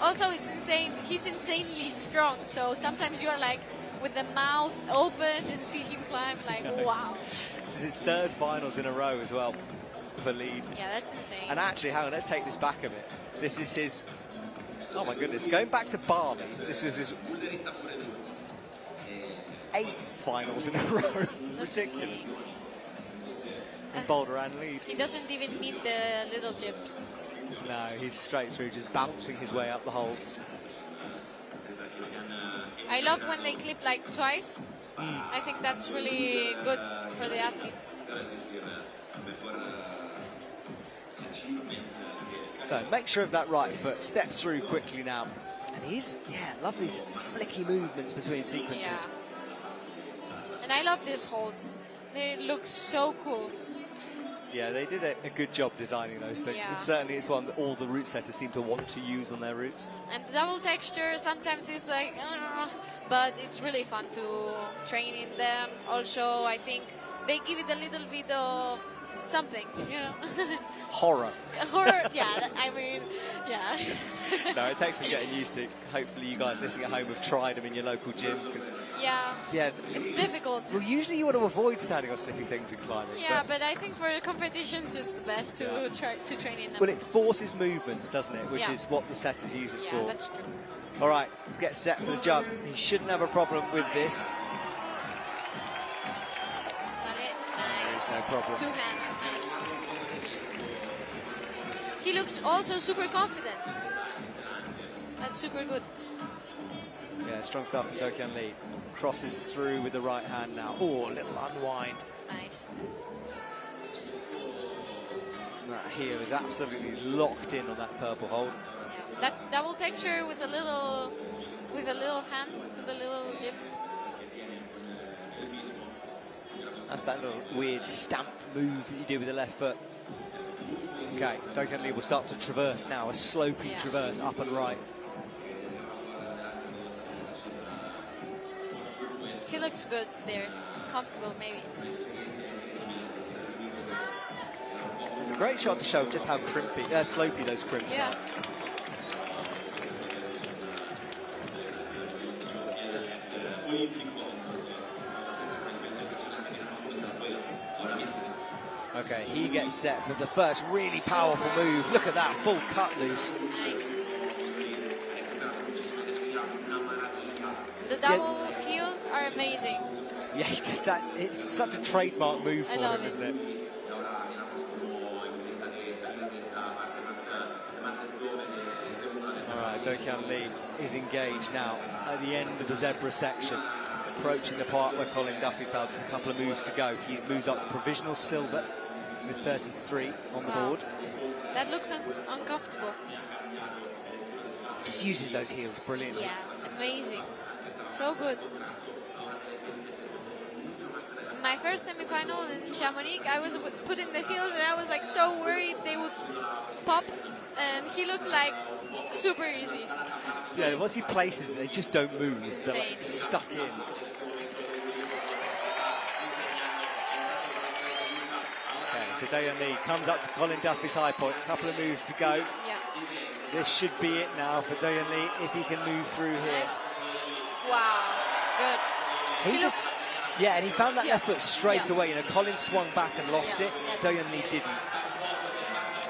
Also, it's insane. He's insanely strong. So sometimes you are like with the mouth open and see him climb. Like, wow. This is his third finals in a row as well for Lead. Yeah, that's insane. And actually, hang on, let's take this back a bit. This is his. Oh my goodness, going back to Bali, this was his 8th finals in a row. Ridiculous. In Boulder and Lead. He doesn't even need the little jumps. No, he's straight through, just bouncing his way up the holds. I love when they clip like twice. I think that's really good for the athletes. So make sure of that right foot, steps through quickly now. And he's, love these flicky movements between sequences. Yeah. And I love these holds. They look so cool. Yeah, they did a good job designing those things. Yeah. And certainly it's one that all the route setters seem to want to use on their routes. And the double texture, sometimes it's like, but it's really fun to train in them. Also, I think they give it a little bit of something, you know. Horror. Horror, yeah, I mean, yeah. No, it takes some getting used to. Hopefully you guys listening at home have tried them in your local gym. Cause yeah, it's difficult. Well, usually you want to avoid standing on slippy things in climbing. Yeah, but I think for competitions it's the best to try to train in them. Well, it forces movements, doesn't it? Which is what the setters use it for. Yeah, that's true. All right, get set for the jump. He shouldn't have a problem with this. Nice. No problem. 2 hands, nice. He looks also super confident. That's super good. Yeah, strong stuff from Do-Kyun Lee. Crosses through with the right hand now. Oh, a little unwind. Nice. That heel is absolutely locked in on that purple hold. Yeah. That's double texture with a little hand, with a little jib. That's that little weird stamp move that you do with the left foot. Okay, Do-Kyun Lee will start to traverse now, a sloping traverse up and right. He looks good there, comfortable maybe. It's a great shot to show just how slopey those crimps are. Okay, he gets set for the first really powerful move. Look at that, full cut loose. Nice. The double heels are amazing. Yeah, he does that. It's such a trademark move for him, isn't it? All right, Do-Kyun Lee is engaged now at the end of the zebra section, approaching the part where Colin Duffy fell. Just a couple of moves to go. He's moved up provisional silver with 33 on the board. That looks uncomfortable. Just uses those heels brilliantly. Yeah, amazing. So good. My first semi-final in Chamonix, I was putting the heels and I was like so worried they would pop and he looks like super easy. Yeah, once he places it, they just don't move. They're like Insane. stuck in. Okay, so Dayan Lee comes up to Colin Duffy's high point. A couple of moves to go. Yeah. This should be it now for Dayan Lee if he can move through here. Nice. Wow. Good. He just, yeah, and he found that left foot straight Yeah. away. You know, Colin swung back and lost it. Dayan Lee didn't.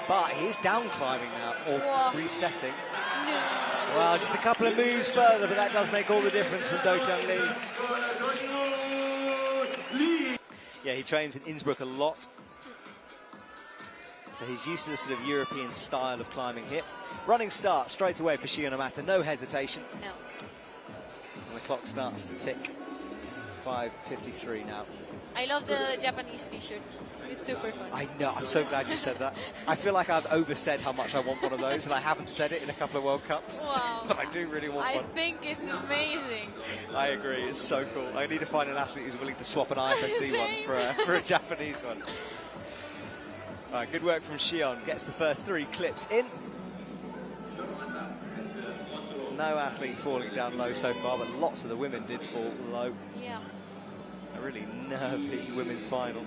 But he's down climbing now, or Whoa. resetting. No. Well, just a couple of moves further, but that does make all the difference from Dayan Lee. Yeah, he trains in Innsbruck a lot. So he's used to the sort of European style of climbing here. Running start straight away for Shion Amata, no hesitation. No. And the clock starts to tick. 5:53 now. I love the Japanese t-shirt. It's super fun. I know, I'm so glad you said that. I feel like I've oversaid how much I want one of those, and I haven't said it in a couple of World Cups. Wow. But I do really want I one. think it's amazing. I agree, it's so cool. I need to find an athlete who's willing to swap an IFSC one for a Japanese one. All right, good work from Shion. Gets the first 3 clips in. No athlete falling down low so far, but lots of the women did fall low. Yeah. A really nervy women's final.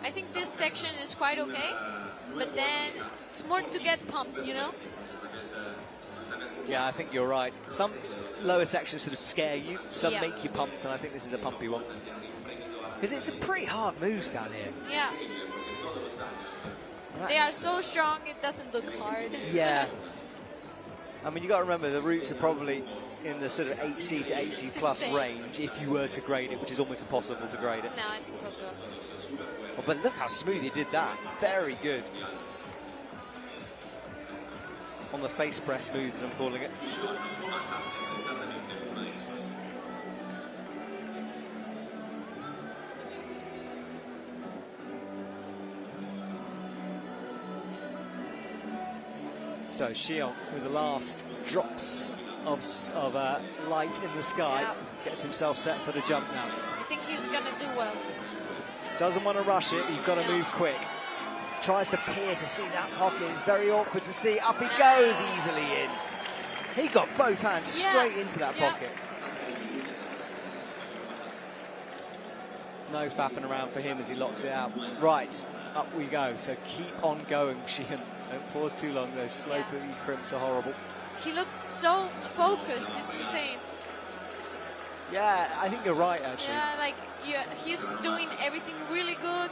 I think this section is quite okay, but then it's more to get pumped, you know? Yeah, I think you're right. Some lower sections sort of scare you, some Yeah. make you pumped, and I think this is a pumpy one. Because it's a pretty hard moves down here. Yeah. They are so strong, it doesn't look hard. Yeah. I mean, you got to remember the routes are probably in the sort of 8C to 8C plus insane. range if you were to grade it, which is almost impossible to grade it. No, it's impossible. Oh, but look how smooth he did that. Very good. On the face press move, as I'm calling it. So Shion, with the last drops of light in the sky, gets himself set for the jump now. I think he's gonna do well. Doesn't want to rush it, you've got to move quick. Tries to peer to see that pocket, it's very awkward to see. Up he goes easily in. He got both hands straight into that pocket. No faffing around for him as he locks it out. Right, up we go. So keep on going, Shion. Don't pause too long, those slow crimps are horrible. He looks so focused, it's insane. Yeah, I think you're right, actually. Yeah, like, he's doing everything really good.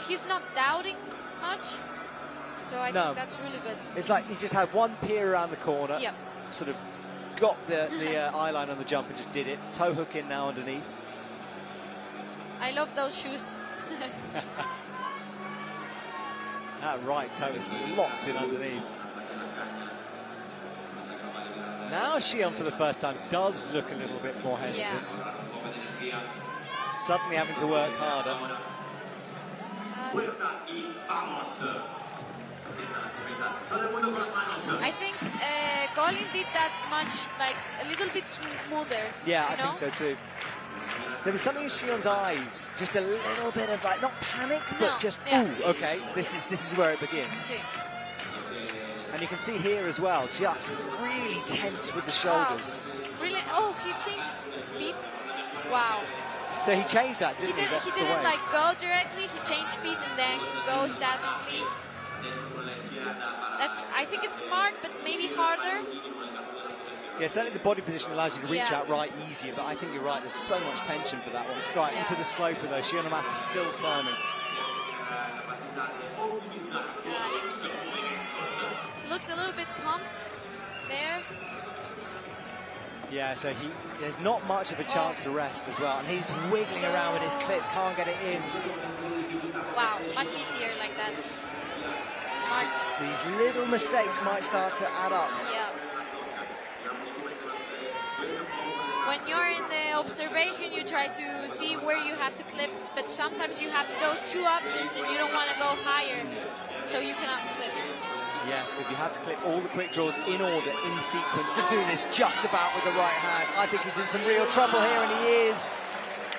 He's not doubting much. So I think that's really good. It's like he just had one peer around the corner, sort of got the eye line on the jump and just did it. Toe hook in now underneath. I love those shoes. That right toe is locked in underneath. Now Shion for the first time does look a little bit more hesitant. Suddenly having to work harder. I think Colin did that much, like a little bit smoother. Yeah, I think so too. There was something in Shion's eyes, just a little bit of like, not panic, but just, ooh, okay, this is where it begins. Okay. And you can see here as well, just really tense with the shoulders. Really? Oh, he changed feet? Wow. So he changed that, didn't he? He didn't like go directly, he changed feet and then go statically. I think it's smart, but maybe harder. Yeah, certainly the body position allows you to reach out right easier, but I think you're right, there's so much tension for that one. Right, into the slope though, Shion Amata still climbing. Looks a little bit pumped there. Yeah, so there's not much of a chance to rest as well, and he's wiggling around with his clip, can't get it in. Wow, much easier like that. Smart. These little mistakes might start to add up. Yeah. When you're in the observation, you try to see where you have to clip, but sometimes you have those two options and you don't want to go higher, so you cannot clip. Yes, because you have to clip all the quick draws in order, in sequence, to do this just about with the right hand. I think he's in some real trouble here, and he is.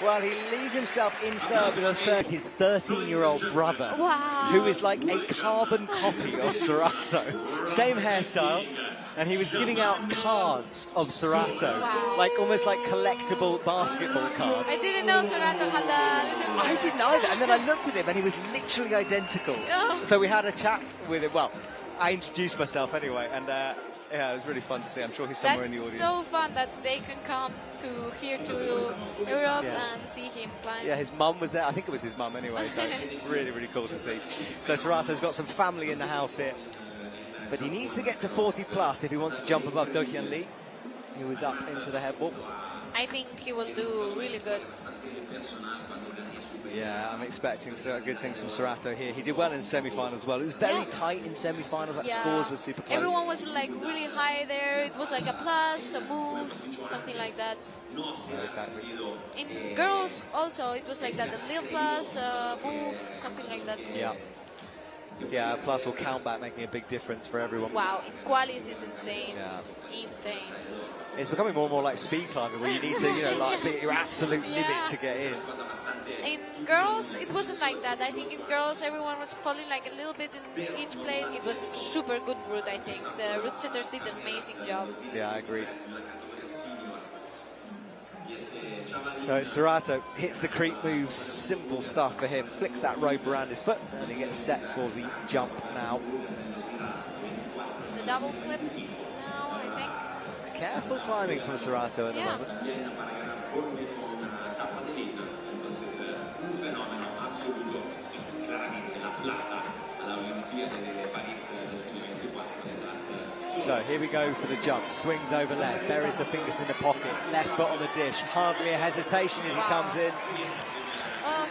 Well, he leaves himself in third with his 13-year-old brother, Wow. who is like a carbon copy of Serato. Same hairstyle, and he was giving out cards of Serato, Wow. like almost like collectible basketball cards. I didn't know Serato had that. I didn't either, and then I looked at him, and he was literally identical. Oh. So we had a chat with him. Well, I introduced myself anyway, and yeah, it was really fun to see. I'm sure he's somewhere in the audience. That's so fun that they can come to here to Europe Yeah. and see him climb. Yeah, his mum was there. I think it was his mum anyway, so it's really, really cool to see. So Serato's got some family in the house here. But he needs to get to 40 plus if he wants to jump above Do-Hyun Lee, who was up into the headball. I think he will do really good. Yeah, I'm expecting good things from Serato here. He did well in semi-finals as well. It was very tight in semi-finals. That scores were super close. Everyone was like really high there. It was like a plus, a move, something like that. Yeah, exactly. In girls also, it was like that, a little plus, a move, something like that. Yeah. Yeah, plus will count back, making a big difference for everyone. Wow, in qualis is insane. Yeah. Insane. It's becoming more and more like speed climbing, where you need to, like be at your absolute limit Yeah. to get in. In girls, it wasn't like that. I think in girls, everyone was falling like a little bit in each plate. It was a super good route, I think. The route setters did an amazing job. Yeah, I agree. So Serato hits the creep moves, simple stuff for him. Flicks that rope around his foot, and he gets set for the jump now. The double flip now, I think. It's careful climbing from Serato at the Yeah. moment. So here we go for the jump. Swings over left, buries the fingers in the pocket, left foot on the dish. Hardly a hesitation as he comes in.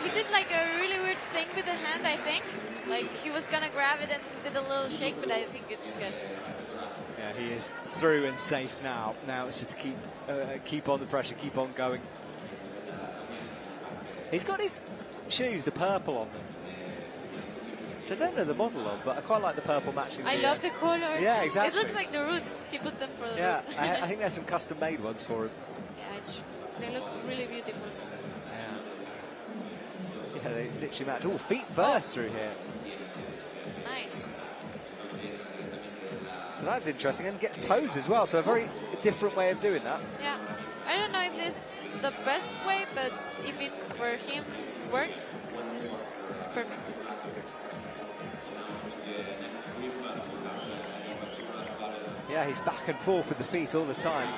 He did like a really weird thing with the hand, I think. Like he was gonna grab it and did a little shake, but I think it's good. Yeah, he is through and safe now. Now it's just to keep on the pressure, keep on going. He's got his shoes, the purple on them. I don't know the model of, but I quite like the purple matching. I love the color. Yeah, exactly. It looks like the root. He put them for the Yeah, root. I think there's some custom-made ones for him. Yeah, they look really beautiful. Yeah, they literally match. Oh, feet first through here. Nice. So that's interesting, and gets toes as well. So a very different way of doing that. Yeah, I don't know if this is the best way, but if it for him worked, it's perfect. Yeah, he's back and forth with the feet all the time.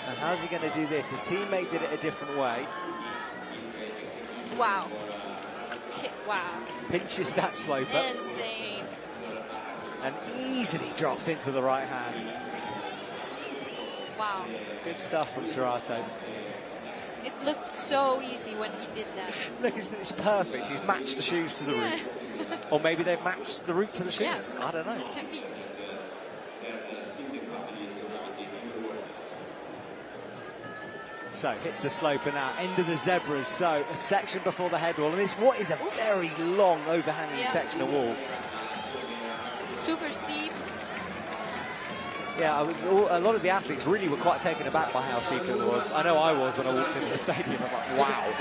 And how's he going to do this? His teammate did it a different way. Wow. Wow. Pinches that sloper. Insane. And easily drops into the right hand. Wow. Good stuff from Serato. It looked so easy when he did that. Look, it's perfect. He's matched the shoes to the route. Or maybe they've matched the route to the shoes. Yeah. I don't know. It can be. So hits the sloper now, end of the zebras. So a section before the head wall, and this what is a very long overhanging section of wall. Super steep. Yeah, a lot of the athletes really were quite taken aback by how steep it was. I know I was when I walked into the stadium. I was like, wow.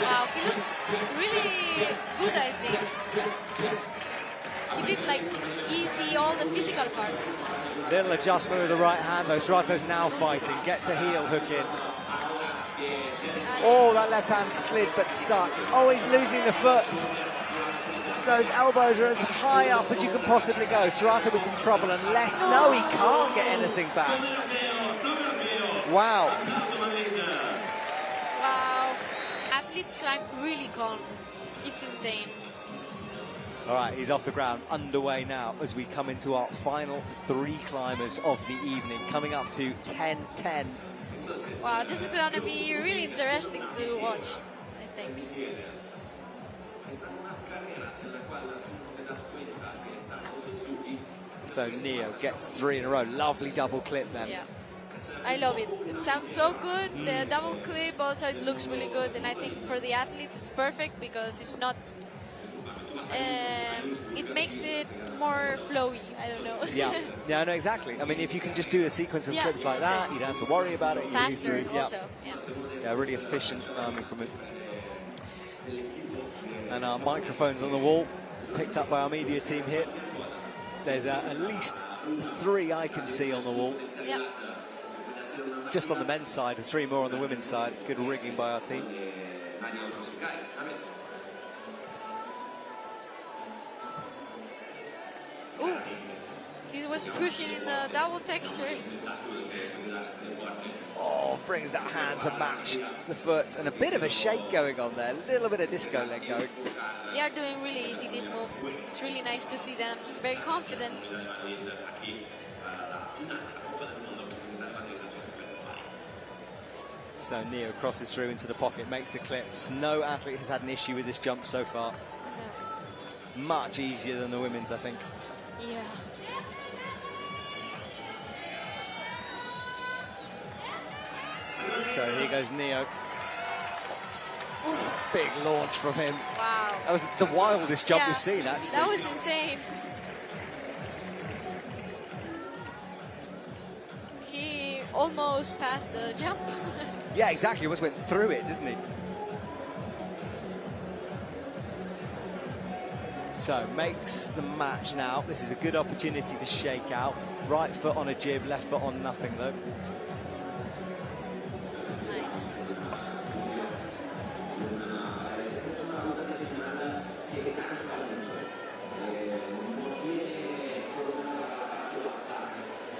Wow, he looks really good, I think. He did like easy all the physical part. Little adjustment with the right hand though. Serato's now fighting. Gets a heel hook in. Oh, that left hand slid but stuck. Oh, he's losing the foot. Those elbows are as high up as you can possibly go. Serato was in trouble unless... No, he can't get anything back. Wow. Wow. Athletes climb really calm. It's insane. All right, he's off the ground, underway now as we come into our final three climbers of the evening, coming up to 10:10. Wow, this is going to be really interesting to watch, I think. So Neo gets three in a row. Lovely double clip then. Yeah. I love it. It sounds so good. The double clip also it looks really good, and I think for the athletes it's perfect because it's not it makes it more flowy. I don't know. Yeah, no, exactly. I mean, if you can just do a sequence of trips like that, you don't have to worry about it. Faster also. Yeah, really efficient from it. And our microphones on the wall, picked up by our media team here. There's at least 3 I can see on the wall. Yep. Just on the men's side, and 3 more on the women's side. Good rigging by our team. Ooh, he was pushing in the double texture. Oh, brings that hand to match the foot, and a bit of a shake going on there. A little bit of disco leg going. They are doing really easy this move. It's really nice to see them very confident. So Neo crosses through into the pocket, makes the clips. No athlete has had an issue with this jump so far. No. Much easier than the women's, I think. Yeah. So here goes Neo. Big launch from him. Wow. That was the wildest jump we've seen, actually. That was insane. He almost passed the jump. Yeah, exactly. He almost went through it, didn't he? So, makes the match now. This is a good opportunity to shake out. Right foot on a jib, left foot on nothing, though. Nice.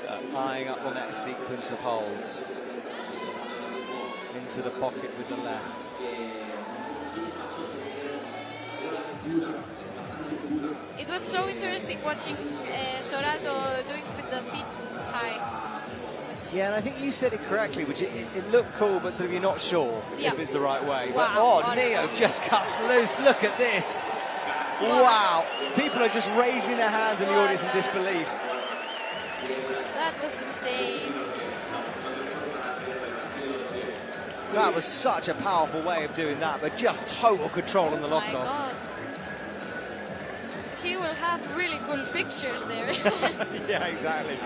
So, eyeing up the next sequence of holds. Into the pocket with the left. It was so interesting watching Sorato doing with the feet high. Yeah, and I think you said it correctly, which it looked cool, but sort of you're not sure if it's the right way. Wow. But, Neo just cuts loose. Look at this. Wow. People are just raising their hands in the audience in disbelief. That was insane. That was such a powerful way of doing that, but just total control on the lock-off. My God. He will have really cool pictures there. Yeah, exactly.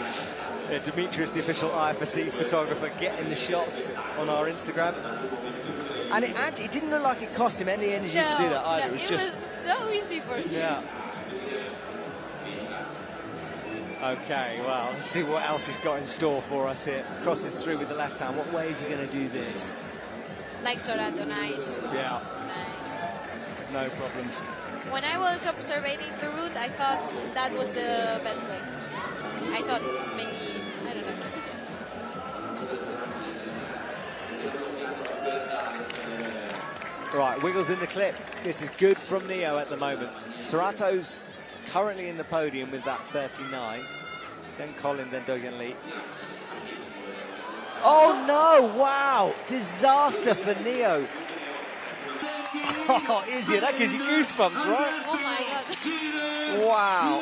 Yeah, Dimitri's the official IFSC photographer, getting the shots on our Instagram. And it didn't look like it cost him any energy to do that either. No, it was so easy for him. Yeah. Okay, well, let's see what else he's got in store for us here. Crosses through with the left hand. What way is he going to do this? Like Sorato, nice. Yeah. Nice. No problems. When I was observing the route, I thought that was the best way. I thought maybe, I don't know. Right, wiggles in the clip. This is good from Neo at the moment. Sorato's currently in the podium with that 39. Then Colin, then Dogen Lee. Oh no, wow. Disaster for Neo. Oh, Izzy, that gives you goosebumps, right? Oh my God. Wow.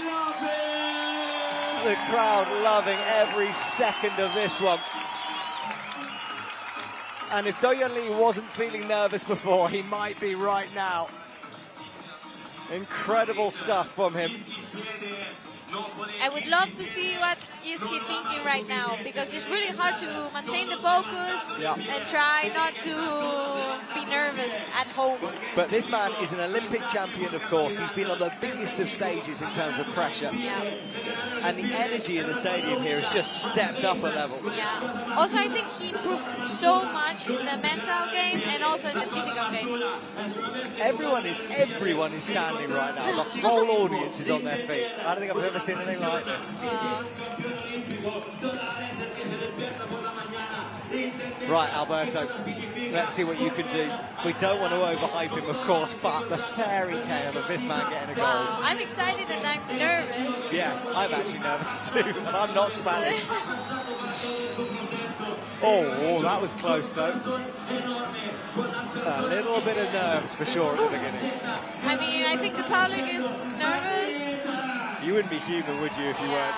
The crowd loving every second of this one. And if Doyen Lee wasn't feeling nervous before, he might be right now. Incredible stuff from him. I would love to see what is he thinking right now, because it's really hard to maintain the focus and try not to be nervous at home. But this man is an Olympic champion, of course. He's been on the biggest of stages in terms of pressure. Yeah. And the energy in the stadium here has just stepped up a level. Yeah. Also, I think he improved so much in the mental game and also in the physical game. Everyone is standing right now. The whole audience is on their feet. I don't think I've ever seen anything like this. Right, Alberto, let's see what you can do. We don't want to overhype him, of course, but the fairy tale of this man getting a gold. Wow, I'm excited and I'm nervous. Yes, I'm actually nervous too, and I'm not Spanish. Oh, that was close though. A little bit of nerves for sure at the beginning. I mean, I think the public is nervous. You wouldn't be human, would you, if you weren't?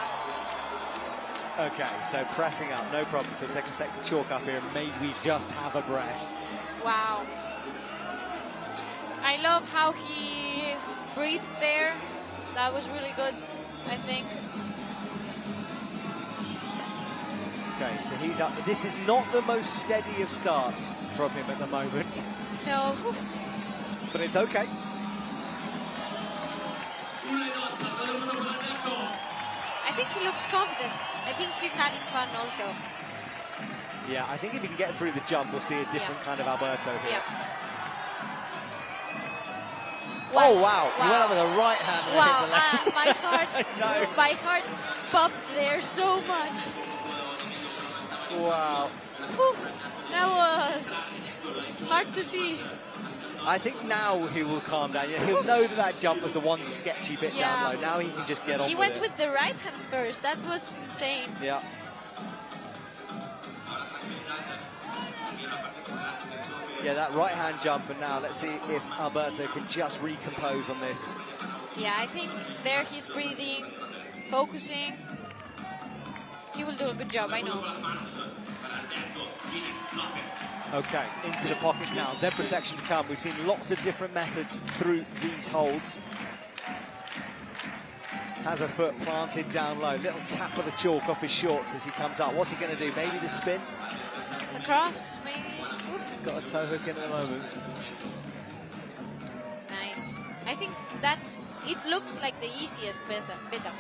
Okay, so pressing up, no problem. So take a sec to chalk up here and maybe just have a breath. Wow. I love how he breathed there. That was really good, I think. Okay, so he's up. This is not the most steady of starts from him at the moment. No. But it's okay. I think he looks confident. I think he's having fun also. Yeah, I think if he can get through the jump, we'll see a different kind of Alberto here. Yeah. Oh, wow. He went up with a right hand. And Wow, hit the left. my heart popped there so much. Wow. Whew, that was hard to see. I think now he will calm down. Yeah, he'll know that that jump was the one sketchy bit down low. Now he can just get on with it. He went with the right hand first. That was insane. Yeah. Yeah, that right hand jump, and now let's see if Alberto can just recompose on this. Yeah, I think there he's breathing, focusing. He will do a good job, I know. Okay, into the pockets now. Zebra section to come. We've seen lots of different methods through these holds. Has a foot planted down low. Little tap of the chalk off his shorts as he comes up. What's he going to do? Maybe the spin? The cross, maybe. He's got a toe hook in at the moment. Nice. I think it looks like the easiest beta.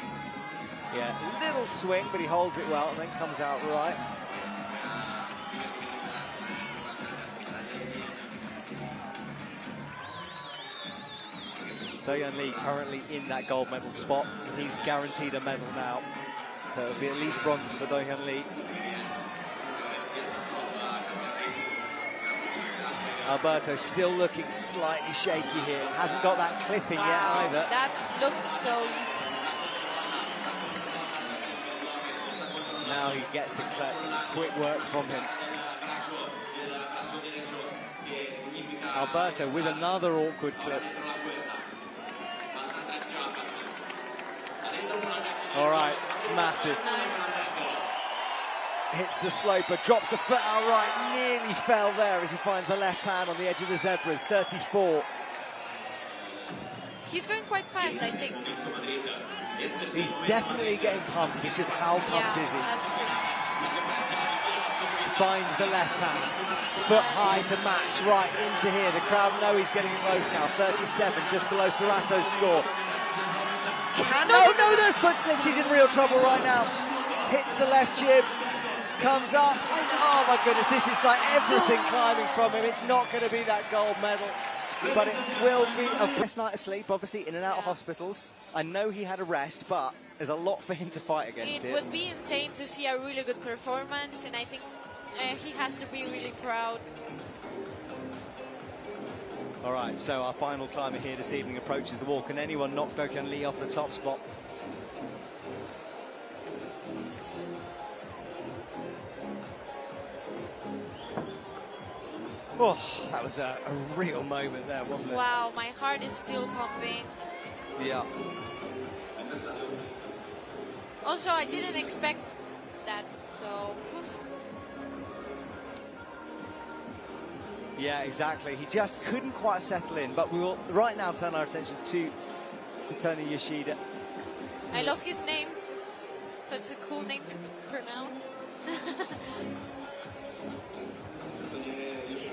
Yeah, little swing, but he holds it well and then comes out right. So-Yeon Lee currently in that gold medal spot. He's guaranteed a medal now. So it'll be at least bronze for Do-Hyun Lee. Alberto still looking slightly shaky here. Hasn't got that clipping yet either. That looked so easy. Now he gets the quick work from him. Alberto with another awkward clip. All right, massive. Nice. Hits the sloper, drops the foot out right, nearly fell there as he finds the left hand on the edge of the zebras, 34. He's going quite fast, I think. He's definitely getting pumped, it's just how pumped is he? That's true. Finds the left hand, foot high to match, right into here. The crowd know he's getting close now, 37, just below Serrato's score. No, those foot slips, he's in real trouble right now. Hits the left jib, comes up, oh my goodness, this is like everything climbing from him. It's not going to be that gold medal, but it will be a best night of sleep, obviously in and out of hospitals. I know he had a rest, but there's a lot for him to fight against. It would be insane to see a really good performance, and I think he has to be really proud. All right, so our final climber here this evening approaches the wall. Can anyone knock Do-Hyun Lee off the top spot? Oh, that was a real moment there, wasn't it? Wow, my heart is still pumping. Yeah. Also, I didn't expect that, so... Yeah, exactly. He just couldn't quite settle in, but we will right now turn our attention to Satoshi Yoshida. I love his name. It's such a cool name to pronounce.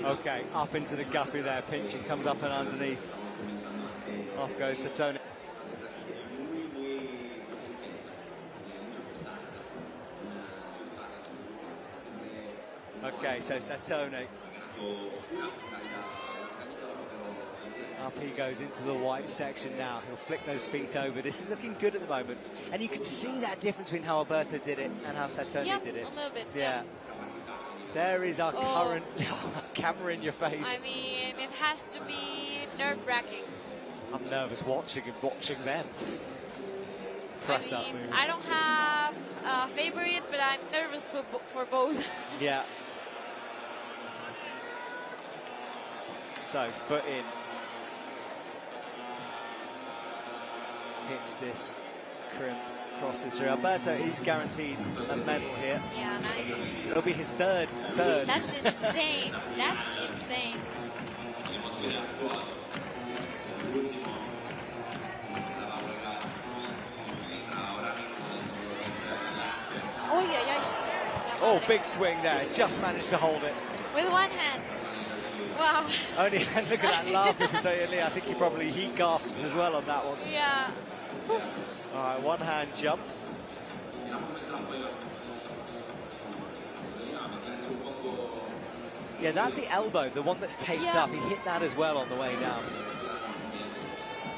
Okay, up into the guppy there, pinching, comes up and underneath. Off goes Satoshi. Okay, so Satoshi. Up he goes into the white section now. He'll flick those feet over. This is looking good at the moment. And you can see that difference between how Alberto did it and how Satoshi did it. A little bit. Yeah. There is our current camera in your face. I mean, it has to be nerve-wracking. I'm nervous watching them. Press up move. I don't have a favorite, but I'm nervous for both. Yeah. So, foot in. Hits this crimp, crosses through. Alberto is guaranteed a medal here. Yeah, nice. It'll be his third. That's insane. That's insane. madre. Oh, big swing there. Just managed to hold it. With one hand. Wow. Only, look at that laugh from Lee. I think he gasped as well on that one. Yeah. All right, one hand jump. Yeah, that's the elbow, the one that's taped up. He hit that as well on the way down.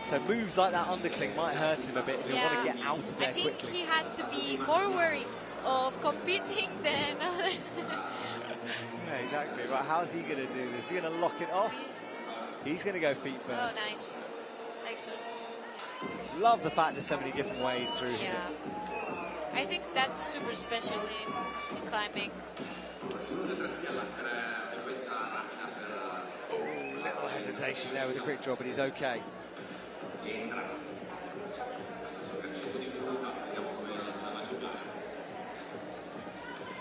So moves like that undercling might hurt him a bit if you want to get out of there quickly. I think he had to be more worried of competing than others. Yeah, exactly. Right, how's he going to do this? Is he going to lock it off? He's going to go feet first. Oh, nice. Excellent. Love the fact there's so many different ways through here. I think that's super special in climbing. Oh, little hesitation there with a quick draw, but he's okay.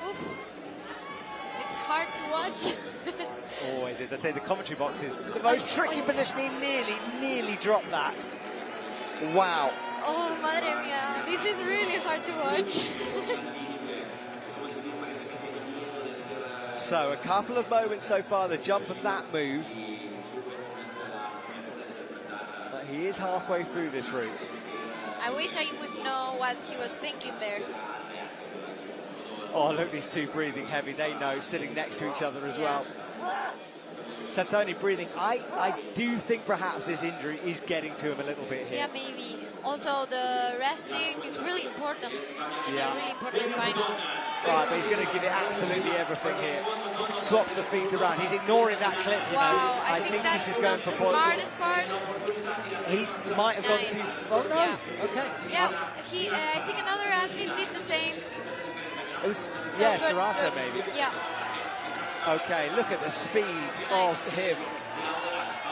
Oof. It's hard to watch. Always is. I'd say the commentary box is the most tricky position. He nearly dropped that. Wow. Oh, madre mia. This is really hard to watch. So a couple of moments so far, the jump and that move. But he is halfway through this route. I wish I would know what he was thinking there. Oh, look, these two breathing heavy. They know, sitting next to each other as well. Satoni breathing. I do think perhaps this injury is getting to him a little bit here. Yeah, maybe. Also, the resting is really important in a really important final. Right, but he's going to give it absolutely everything here. Swaps the feet around. He's ignoring that clip, you wow, know. I think that's he's just going not for the smartest part. He might have gone too... Oh, no. Yeah. Okay. Yeah, I think another athlete did the same. It was, Serrato maybe. Yeah. Okay, look at the speed of him.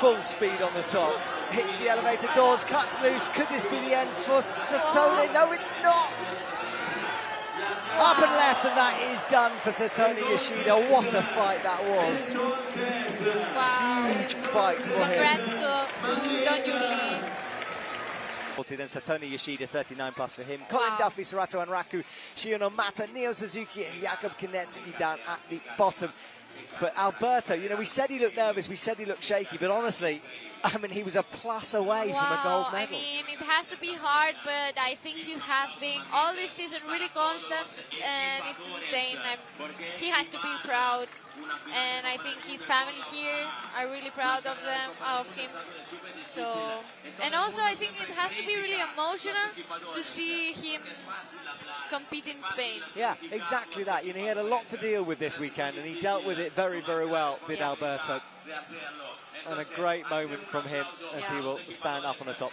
Full speed on the top. Hits the elevator doors, cuts loose. Could this be the end for Satoni? No, it's not. Up and left, and that is done for Satoni Yoshida. What a fight that was. Wow. Huge fight for him. Congrats to Don Yuli. Then Satoni Yoshida, 39 plus for him. Colin Duffy, Serrato Anraku, Shion Mata, Neo Suzuki, and Jakub Konecki down at the bottom. But Alberto, you know, we said he looked nervous, we said he looked shaky, but honestly, I mean, he was a plus away from a gold medal. I mean, it has to be hard, but I think he has been all this season really constant, and it's insane. He has to be proud, and I think his family here are really proud of him. So, and also I think it has to be really emotional to see him compete in Spain. Yeah, exactly that. You know, he had a lot to deal with this weekend, and he dealt with it very, very well, did Alberto. And a great moment from him as he will stand up on the top.